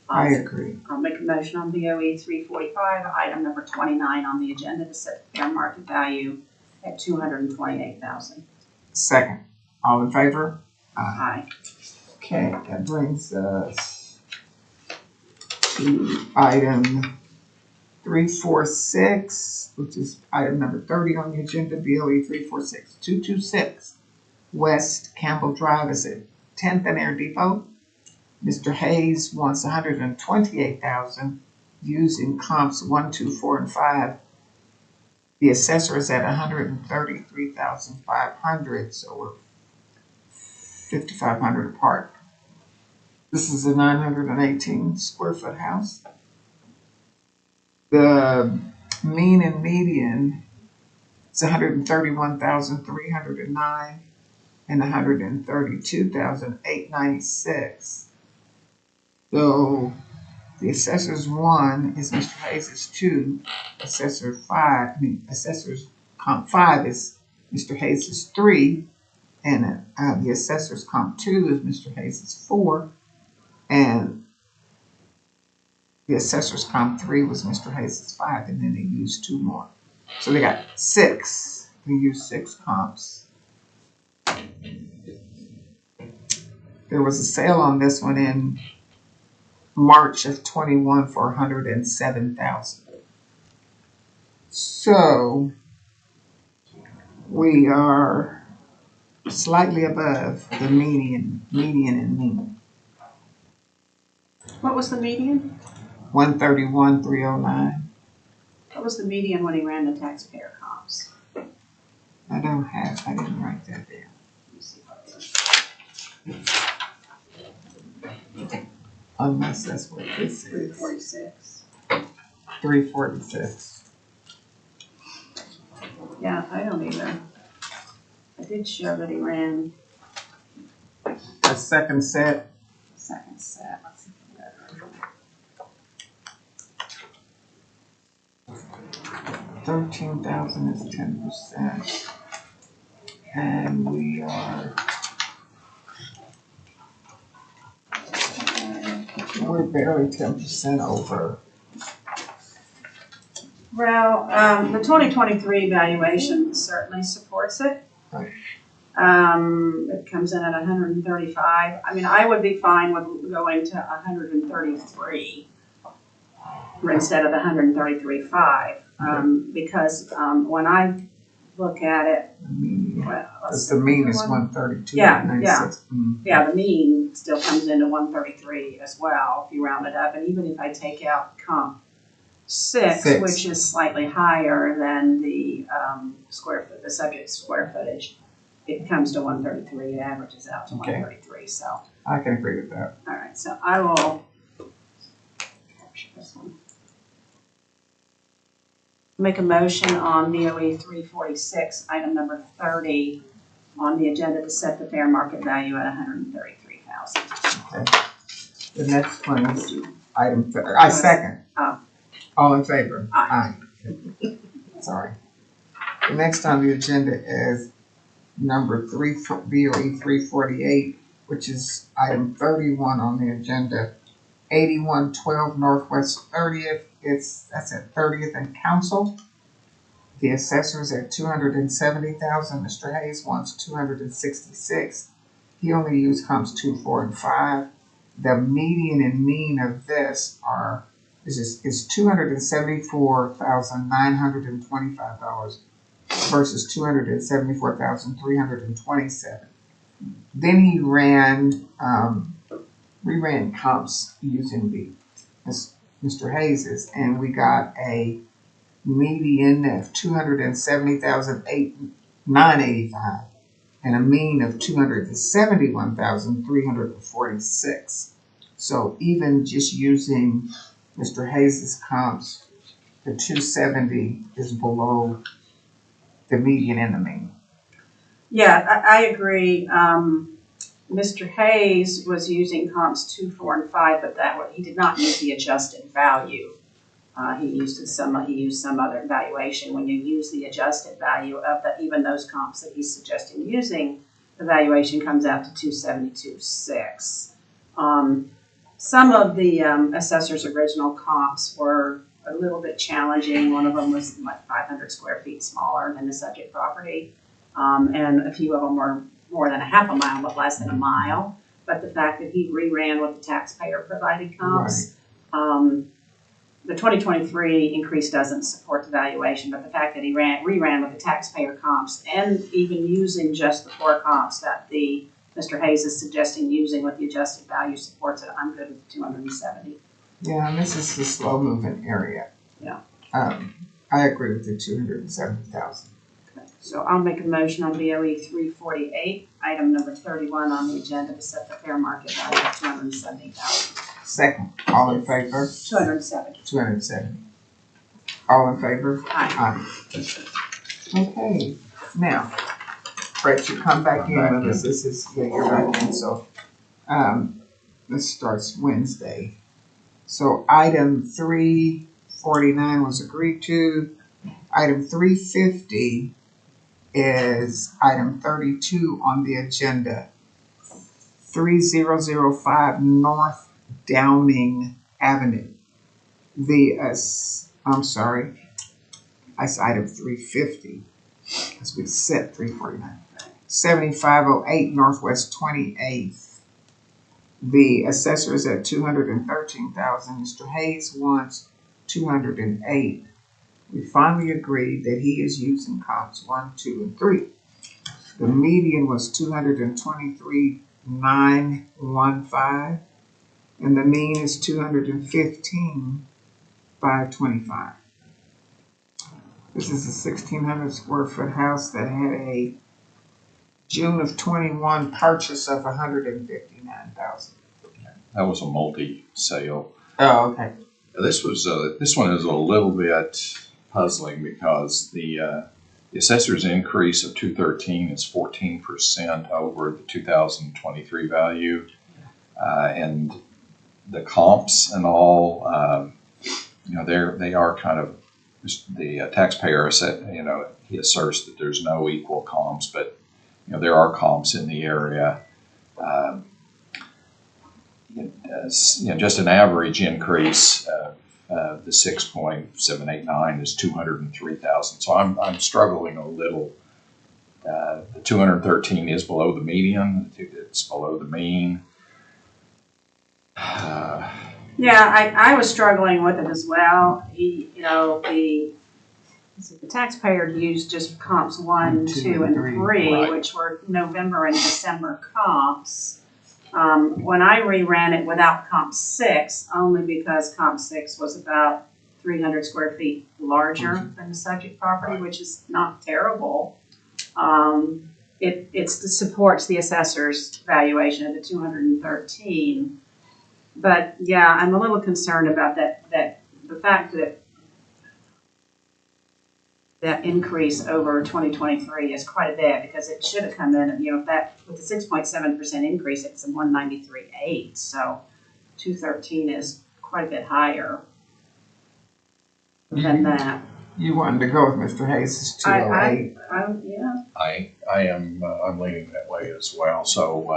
I agree. I'll make a motion on BOE 345, item number 29 on the agenda to set the fair market value at 228,000. Second. All in favor? Aye. Okay, that brings us to item 346, which is item number 30 on the agenda, BOE 346-226. West Campbell Drive is at 10th and Air Depot. Mr. Hayes wants 128,000 using comps 1, 2, 4, and 5. The assessor is at 133,500, so we're 5,500 apart. This is a 918 square foot house. The mean and median is 131,309 and 132,896. So the assessor's 1 is Mr. Hayes' 2. Assessor's comp 5 is Mr. Hayes' 3. And the assessor's comp 2 is Mr. Hayes' 4. And the assessor's comp 3 was Mr. Hayes' 5. And then they used 2 more. So they got 6. They used 6 comps. There was a sale on this one in March of 21 for 107,000. So we are slightly above the median and mean. What was the median? 131,309. What was the median when he ran the taxpayer comps? I didn't write that down. Let me see what it is. Unless that's what this is. 346. 346. Yeah, I don't either. I did show that he ran The second set, the second set. Let's see if we got it. 13,000 is 10%. And we are, we're barely 10% over. Well, the 2023 evaluation certainly supports it. Right. It comes in at 135. I mean, I would be fine with going to 133 instead of the 133.5, because when I look at it, well, let's The mean is see. 132. Yeah, 96. Yeah, the mean still comes into 133 as well if you round it up, and even if I take out comp 6, which is slightly higher than the the subject square footage, it comes to 133. It averages out to 133. So I can agree with that. all right, so I will capture this one. Make a motion on BOE 346, item number 30, on the agenda to set the fair market value at 133,000. Okay. The next one is item, I second. All in favor? Aye. Sorry. The next on the agenda is number 3, BOE 348, which is item 31 on the agenda, 8112 Northwest 30th. That's at 30th and Council. The assessor's at 270,000. Mr. Hayes wants 266. He only used comps 2, 4, and 5. The median and mean of this is $274,925 versus $274,327. Then he ran comps using Mr. Hayes's, and we got a median of 270,985 and a mean of 271,346. So even just using Mr. Hayes's comps, the 270 is below the median and the mean. Yeah, I agree. Mr. Hayes was using comps 2, 4, and 5, but he did not use the adjusted value. He used some other valuation. When you use the adjusted value of even those comps that he's suggesting using, the valuation comes out to 272.6. Some of the assessor's original comps were a little bit challenging. One of them was like 500 square feet smaller than the subject property, and a few of them were more than a half a mile, but less than a mile. But the fact that he reran with the taxpayer provided comps, the 2023 increase doesn't support the valuation, but the fact that he reran with the taxpayer comps and even using just the 4 comps that Mr. Hayes is suggesting using with the adjusted value supports it. I'm good with 270. Yeah, and this is the slow moving area. Yeah. I agree with the 270,000. Okay. So I'll make a motion on BOE 348, item number 31 on the agenda to set the fair market value of 270,000. Second, all in favor? 270. 270. All in favor? Aye. Okay, now, Brett, you come back in with us. This is, yeah, you're back in, so, this starts Wednesday. So item 349 was agreed to. Item 350 is item 32 on the agenda. 3005 North Downing Avenue. I'm sorry, that's item 350, because we set 349. 7508 Northwest 28th. The assessor is at 213,000. Mr. Hayes wants 208. We finally agreed that he is using comps 1, 2, and 3. The median was 223,915, and the mean is 215,525. This is a 1,600 square foot house that had a June of 21 purchase of 159,000. That was a multi-sale. Oh, okay. This one is a little bit puzzling because the assessor's increase of 213 is 14% over the 2023 value, and the comps and all, they are kind of the taxpayer. He asserts that there's no equal comps, but there are comps in the area. Just an average increase of the 6.789 is 203,000. So I'm struggling a little. The 213 is below the median. It's below the mean. Yeah, I was struggling with it as well. The taxpayer used just comps 1, 2, and 3, Right. which were November and December comps. When I reran it without comp 6, only because comp 6 was about 300 square feet larger than the subject property, which is not terrible. It supports the assessor's valuation of the 213. But yeah, I'm a little concerned about that the fact that increase over 2023 is quite a bit, because it should have come in, with the 6.7% increase, it's a 193.8. So 213 is quite a bit higher than that. You wanted to go with Mr. Hayes' 208. Yeah. I'm leaning that way as well. So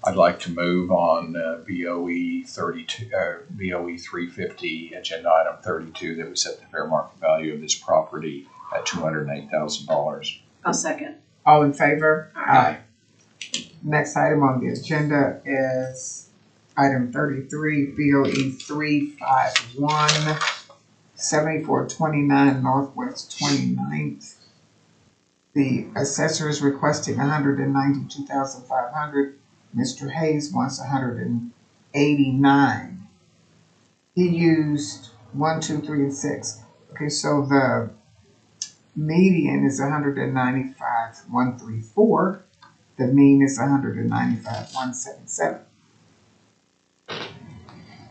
I'd like to move on BOE 350, agenda item 32, that we set the fair market value of this property at $208,000. I'll second. All in favor? Aye. Next item on the agenda is item 33, BOE 351, 7429 Northwest 29th. The assessor is requesting 192,500. Mr. Hayes wants 189. He used 1, 2, 3, and 6. Okay, so the median is 195,134. The mean is 195,177.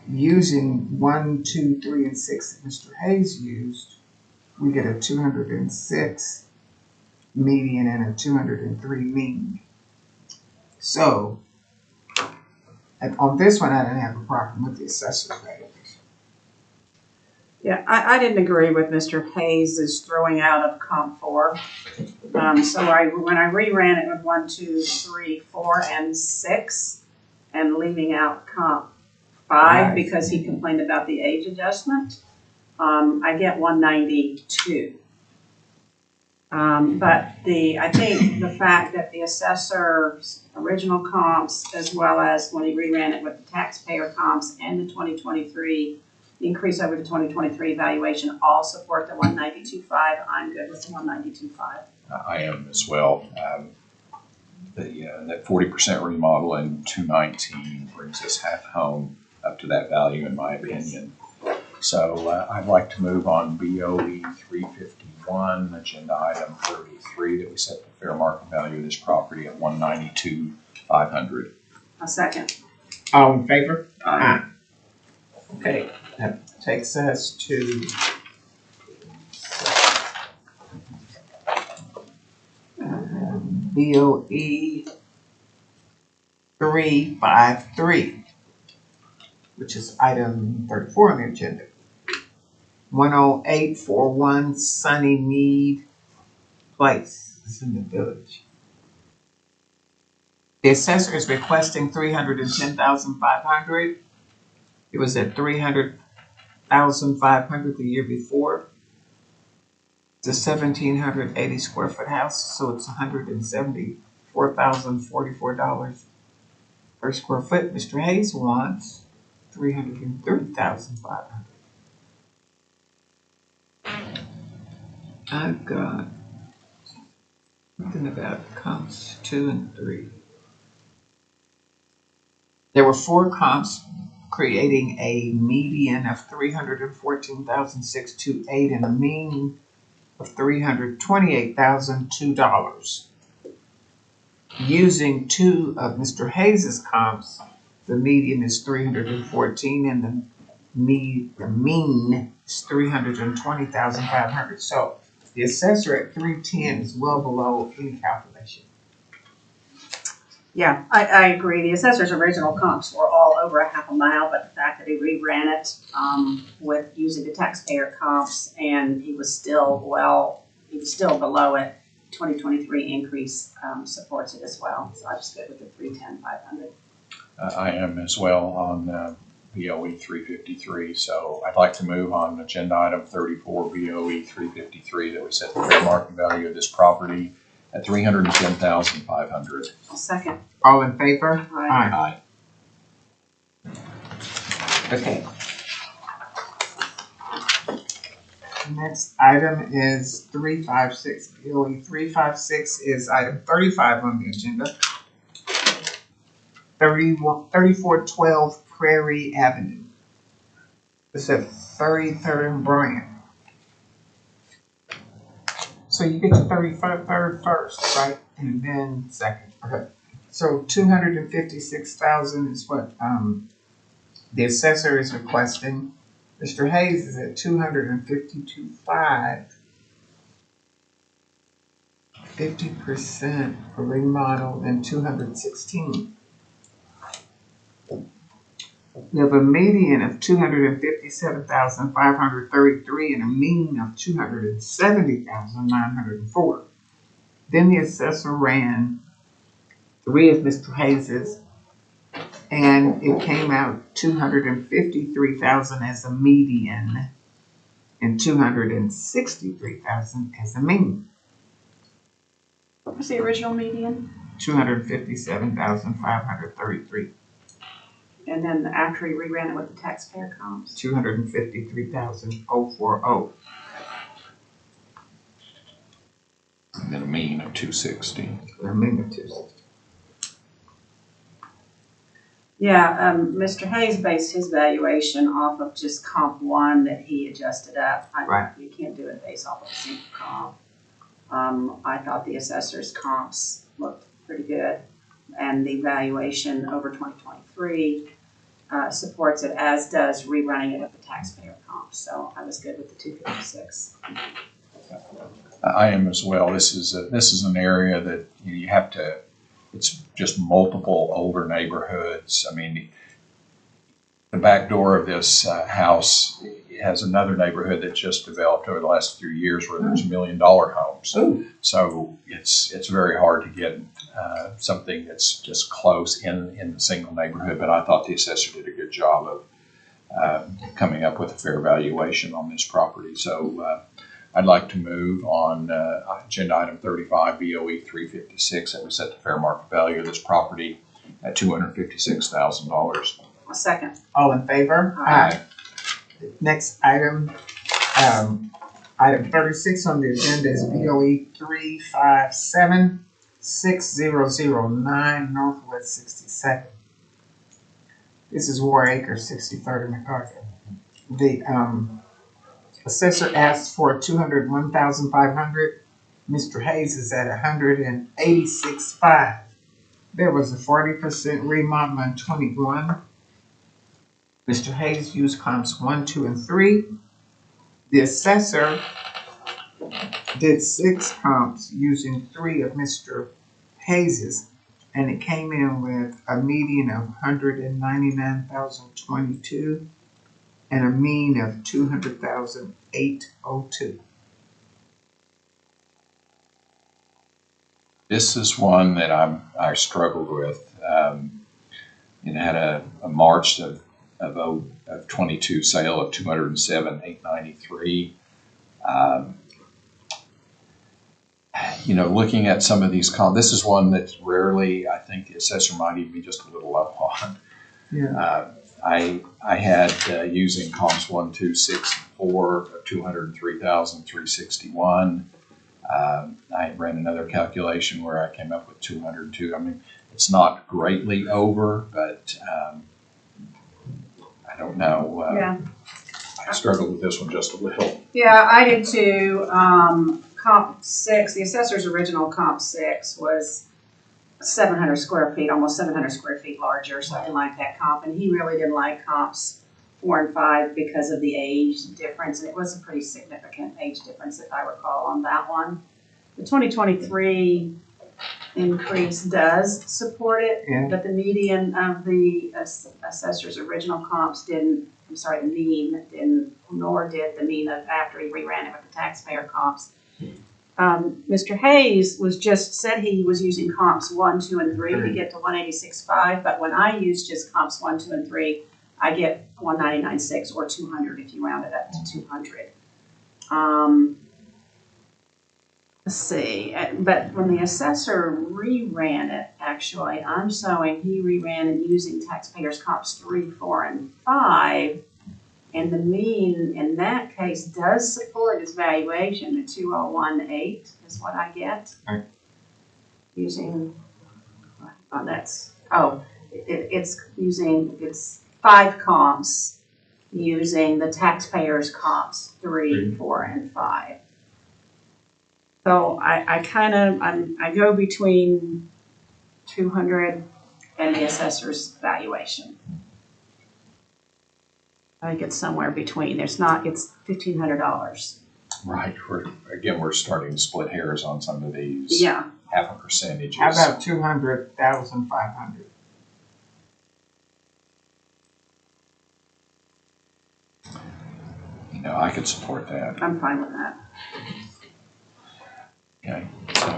Using 1, 2, 3, and 6 that Mr. Hayes used, we get a 206 median and a 203 mean. So, and on this one, I didn't have a problem with the assessor's valuation. Yeah, I didn't agree with Mr. Hayes' throwing out of comp 4. When I reran it with 1, 2, 3, 4, and 6, and leaving out comp 5 Right. because he complained about the age adjustment, I get 192. But I think the fact that the assessor's original comps, as well as when he reran it with the taxpayer comps and the 2023 increase over the 2023 valuation, all support the 192.5. I'm good with the 192.5. I am as well. That 40% remodel in 219 brings us half home up to that value, in my opinion. So I'd like to move on BOE 351, agenda item 33, that we set the fair market value of this property at 192,500. A second. All in favor? Aye. Okay, that takes us to BOE 353, which is item 34 on the agenda. 10841 Sunny Mead Place. It's in the village. The assessor is requesting 310,500. It was at 300,500 the year before. It's a 1,780 square foot house, so it's $174,044 per square foot. Mr. Hayes wants 330,500. I've got something about comps 2 and 3. There were 4 comps creating a median of 314,628 and a mean of $328,002. Using 2 of Mr. Hayes's comps, the median is 314 and the mean is 320,500. So the assessor at 310 is well below any calculation. Yeah, I agree. The assessor's original comps were all over a half a mile, but the fact that he reran it with using the taxpayer comps and he was still below it. 2023 increase supports it as well. So I just go with the 310,500. I am as well on BOE 353. So I'd like to move on agenda item 34, BOE 353, that we set the fair market value of this property at 310,500. A second. All in favor? Aye. Okay. The next item is 356. BOE 356 is item 35 on the agenda. 3412 Prairie Avenue. It's at 33rd and Bryant. So you get to 33rd first, right? And then second. Okay. So 256,000 is what the assessor is requesting. Mr. Hayes is at 252.5. 50% for remodel and 216. We have a median of 257,533 and a mean of 270,904. Then the assessor ran 3 of Mr. Hayes's, and it came out 253,000 as a median and 263,000 as a mean. What was the original median? 257,533. And then after he reran it with the taxpayer comps. 253,040. And then a mean of 260. A mean of 260. Yeah, Mr. Hayes based his valuation off of just comp 1 that he adjusted up. Right. You can't do it based off of a single comp. I thought the assessor's comps looked pretty good, and the valuation over 2023 supports it, as does rerunning it with the taxpayer comps. So I was good with the 256. I am as well. This is an area that you have to. It's just multiple older neighborhoods. I mean, the back door of this house has another neighborhood that just developed over the last few years where there's $1 million homes. Ooh. So it's very hard to get something that's just close in the single neighborhood. But I thought the assessor did a good job of coming up with a fair valuation on this property. So I'd like to move on agenda item 35, BOE 356, that we set the fair market value of this property at $256,000. A second. All in favor? Aye. Next item, item 36 on the agenda is BOE 357, 6009 Northwest 62nd. This is War Acre, 63rd and MacArthur. The assessor asked for $201,500. Mr. Hayes is at $186,500. There was a 40% remodel in 21. Mr. Hayes used comps 1, 2, and 3. The assessor did 6 comps using 3 of Mr. Hayes's, and it came in with a median of $199,022 and a mean of $200,802. This is one that I struggled with. It had a March of 22 sale of $207,893. Looking at some of these comps, this is one that rarely, I think the assessor might even be just a little up on. Yeah. I had using comps 1, 2, 6, and 4 of $203,361. I ran another calculation where I came up with 202. I mean, it's not greatly over, but I don't know. Yeah. I struggled with this one just a little. Yeah, I did too. Comp 6, the assessor's original comp 6 was 700 square feet, almost 700 square feet larger, so I didn't like that comp. And he really didn't like comps 4 and 5 because of the age difference. And it was a pretty significant age difference, if I recall, on that one. The 2023 increase does support it, Yeah. but the median of the assessor's original comps didn't, the mean didn't, nor did the mean of after he reran it with the taxpayer comps. Mr. Hayes said he was using comps 1, 2, and 3 to get to 186.5, but when I used just comps 1, 2, and 3, I get 199.6 or 200 if you round it up to 200. Let's see, but when the assessor reran it, actually, I'm showing he reran it using taxpayers comps 3, 4, and 5. And the mean in that case does support his valuation at 2018 is what I get. Right. Using, it's 5 comps using the taxpayers comps 3, 4, and 5. So I go between 200 and the assessor's valuation. I think it's somewhere between. It's $1,500. Right. We're starting to split hairs on some of these. Yeah. Half a percentage. How about 200,500? I could support that. I'm fine with that. Okay. So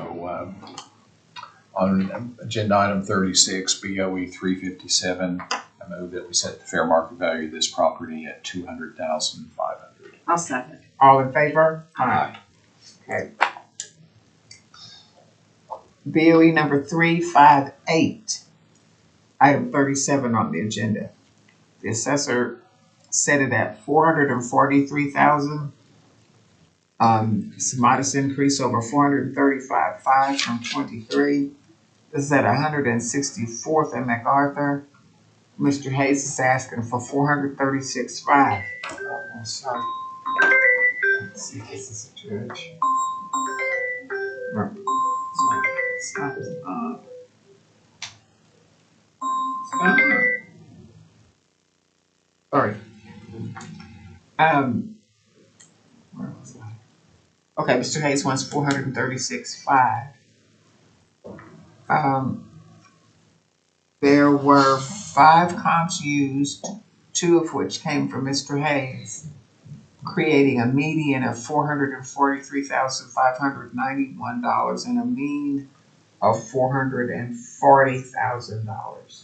on agenda item 36, BOE 357, I move that we set the fair market value of this property at $200,500. I'll second. All in favor? Aye. Okay. BOE number 358, item 37 on the agenda. The assessor set it at $443,000. It's a modest increase over $435,500 from 23. This is at 164th and MacArthur. Mr. Hayes is asking for $436,500. Oh, sorry. Let's see if this is a judge. No. Stop. Sorry. Where was I? Okay, Mr. Hayes wants 436.5. There were 5 comps used, 2 of which came from Mr. Hayes, creating a median of $443,591 and a mean of $440,000.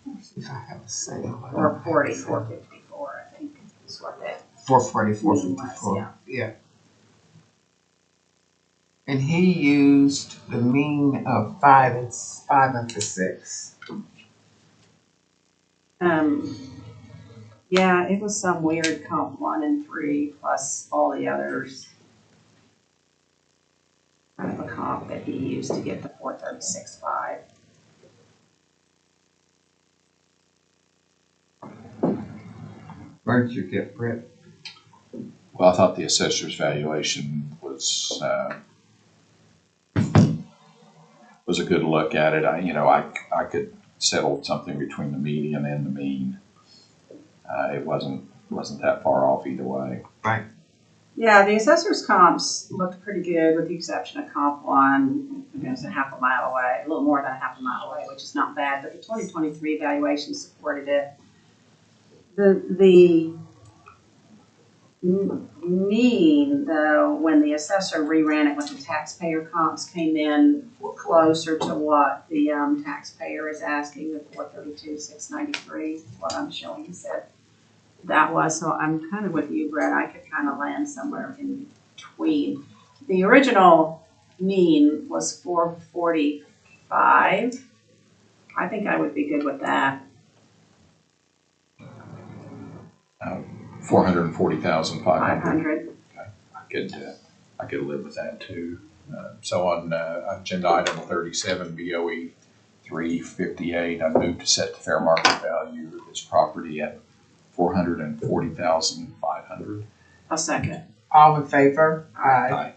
Let's see if I have a sale. Or 44.54, I think is what that 444.54. yeah. Yeah. And he used the mean of 5 of the 6. Yeah, it was some weird comp 1 and 3 plus all the others. Kind of a comp that he used to get the 436.5. Where did you get, Brett? Well, I thought the assessor's valuation was a good look at it. I could settle something between the median and the mean. It wasn't that far off either way. Right. Yeah, the assessor's comps looked pretty good with the exception of comp 1. It was a half a mile away, a little more than a half a mile away, which is not bad, but the 2023 valuation supported it. The mean, though, when the assessor reran it with the taxpayer comps, came in closer to what the taxpayer is asking, the 432,693, what I'm showing you said that was. So I'm kind of with you, Brett. I could kind of land somewhere in between. The original mean was 445. I think I would be good with that. 440,500. 500. I could live with that too. So on agenda item 37, BOE 358, I moved to set the fair market value of this property at 440,500. A second. All in favor? Aye.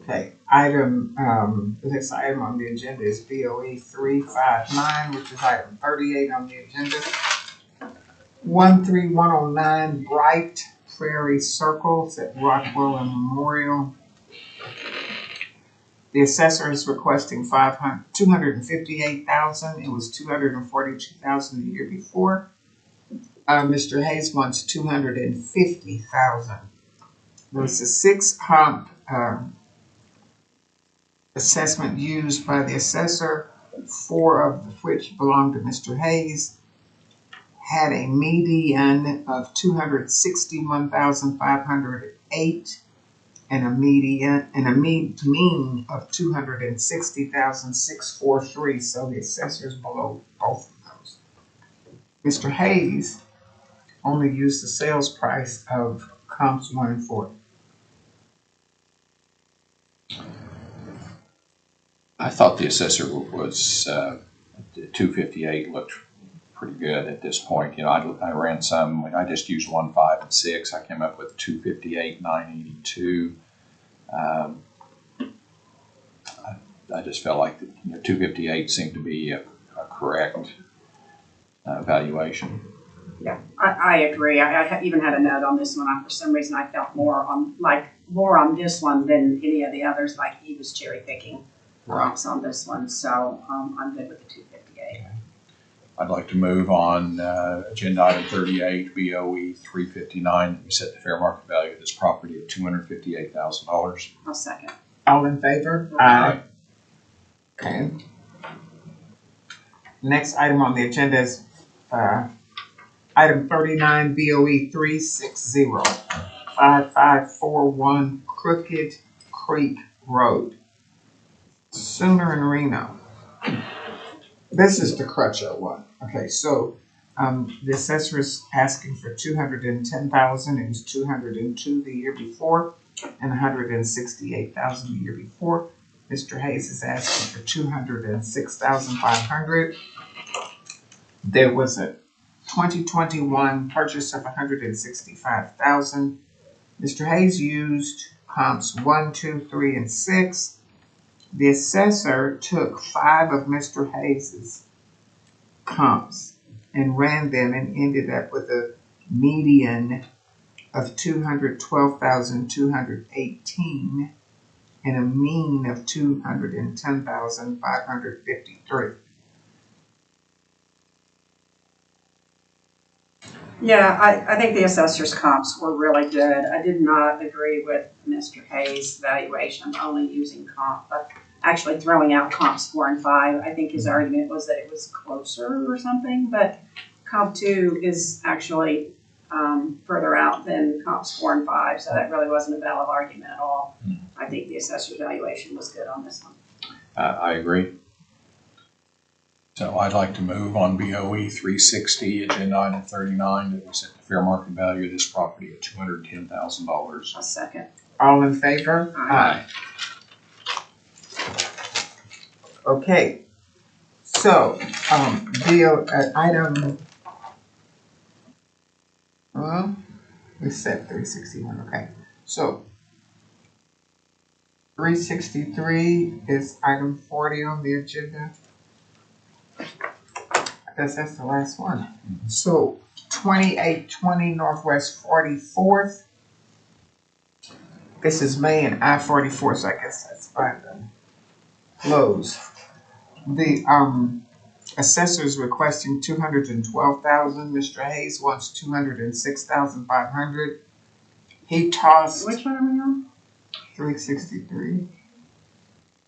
Okay, the next item on the agenda is BOE 359, which is item 38 on the agenda. 13109 Bright Prairie Circles at Rockwell and Memorial. The assessor is requesting $258,000. It was $242,000 the year before. Mr. Hayes wants $250,000. There's a 6 comp assessment used by the assessor, 4 of which belong to Mr. Hayes, had a median of 261,508 and a mean of 260,643. So the assessor's below both of those. Mr. Hayes only used the sales price of comps 1 and 4. I thought the assessor was 258 looked pretty good at this point. I ran some. I just used 1, 5, and 6. I came up with 258,982. I just felt like 258 seemed to be a correct valuation. Yeah, I agree. I even had a note on this one. For some reason, I felt more on this one than any of the others. Like he was cherry picking comps on this one. So I'm good with the 258. I'd like to move on agenda item 38, BOE 359. We set the fair market value of this property at $258,000. I'll second. All in favor? Aye. Okay. Next item on the agenda is item 39, BOE 360, 5541 Crooked Creek Road, Sooner and Reno. This is the Crutcher one. Okay, so the assessor is asking for $210,000. It was $202,000 the year before, and $168,000 the year before. Mr. Hayes is asking for $206,500. There was a 2021 purchase of $165,000. Mr. Hayes used comps 1, 2, 3, and 6. The assessor took 5 of Mr. Hayes's comps and ran them and ended up with a median of 212,218 and a mean of 210,553. Yeah, I think the assessor's comps were really good. I did not agree with Mr. Hayes' valuation, only using comp, but actually throwing out comps 4 and 5. I think his argument was that it was closer or something, but comp 2 is actually further out than comps 4 and 5, so that really wasn't a valid argument at all. I think the assessor's valuation was good on this one. I agree. So I'd like to move on BOE 360, agenda item 39, that we set the fair market value of this property at $210,000. A second. All in favor? Aye. Okay, so, item, we said 361, okay. So, 363 is item 40 on the agenda. I guess that's the last one. So, 2820 Northwest 44th. This is May and I-44, so I guess that's fine then. Closed. The assessor's requesting 212,000. Mr. Hayes wants 206,500. He tossed Which one are we on? 363.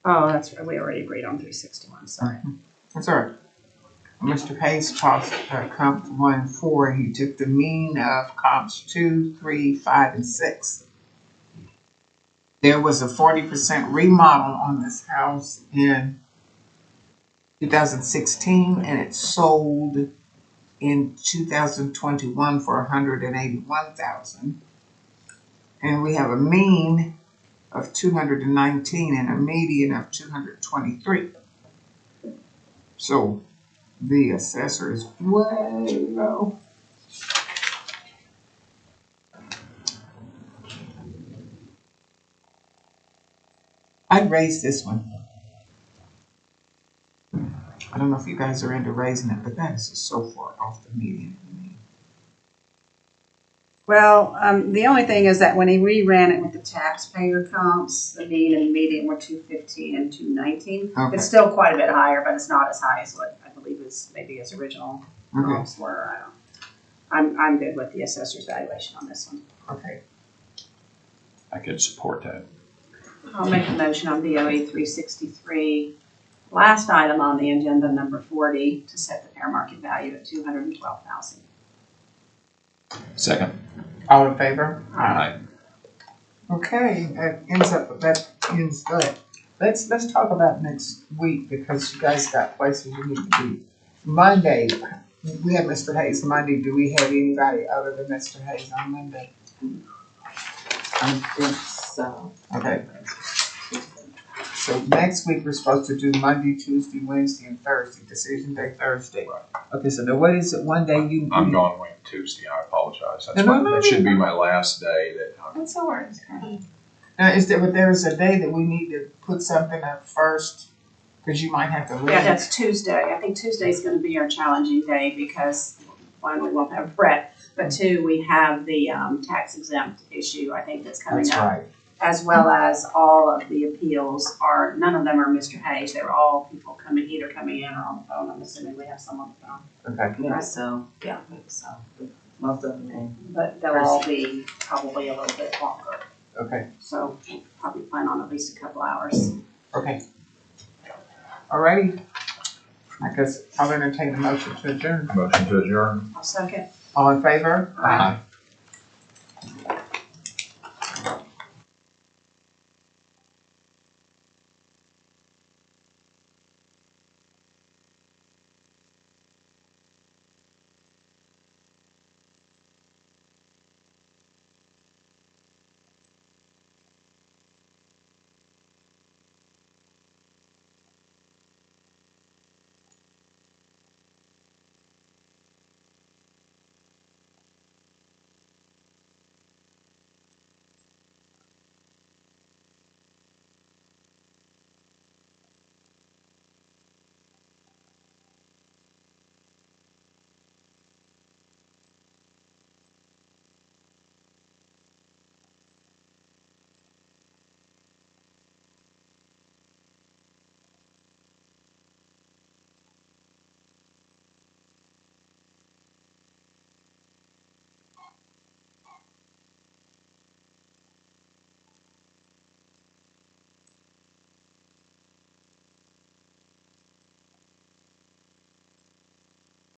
Oh, that's right. We already agreed on 361, sorry. That's all right. Mr. Hayes tossed comp 1 and 4. He took the mean of comps 2, 3, 5, and 6. There was a 40% remodel on this house in 2016, and it sold in 2021 for 181,000. And we have a mean of 219 and a median of 223. So the assessor is way low. I'd raise this one. I don't know if you guys are into raising it, but that is just so far off the median for me. Well, the only thing is that when he reran it with the taxpayer comps, the mean and median were 215 and 219. Okay. It's still quite a bit higher, but it's not as high as what I believe is maybe his original Okay. comps were. I'm good with the assessor's valuation on this one. Okay. I could support that. I'll make a motion on BOE 363. Last item on the agenda, number 40, to set the fair market value at $212,000. Second. All in favor? Aye. Okay, that ends that. Let's talk about next week because you guys got places you need to be. Monday, we have Mr. Hayes Monday. Do we have anybody other than Mr. Hayes on Monday? I think so. Okay. So next week we're supposed to do Monday, Tuesday, Wednesday, and Thursday. Decision day Thursday. Okay, so now what is it? One day you. I'm going away Tuesday. I apologize. No, That should be my last day. That's all right. Now, there's a day that we need to put something up first because you might have to leave. Yeah, that's Tuesday. I think Tuesday's going to be our challenging day because, one, we won't have Brett, but two, we have the tax exempt issue, I think, that's coming That's up. right. As well as all of the appeals none of them are Mr. Hayes. They're all people either coming in or on the phone. I'm assuming we have some on the phone. Okay. I think so. Yeah, I think so. Most of them. But they'll all be probably a little bit longer. Okay. So we'll probably plan on at least a couple hours. Okay. Alrighty. I guess I'll entertain a motion to adjourn. Motion to adjourn. I'll second. All in favor? Aye.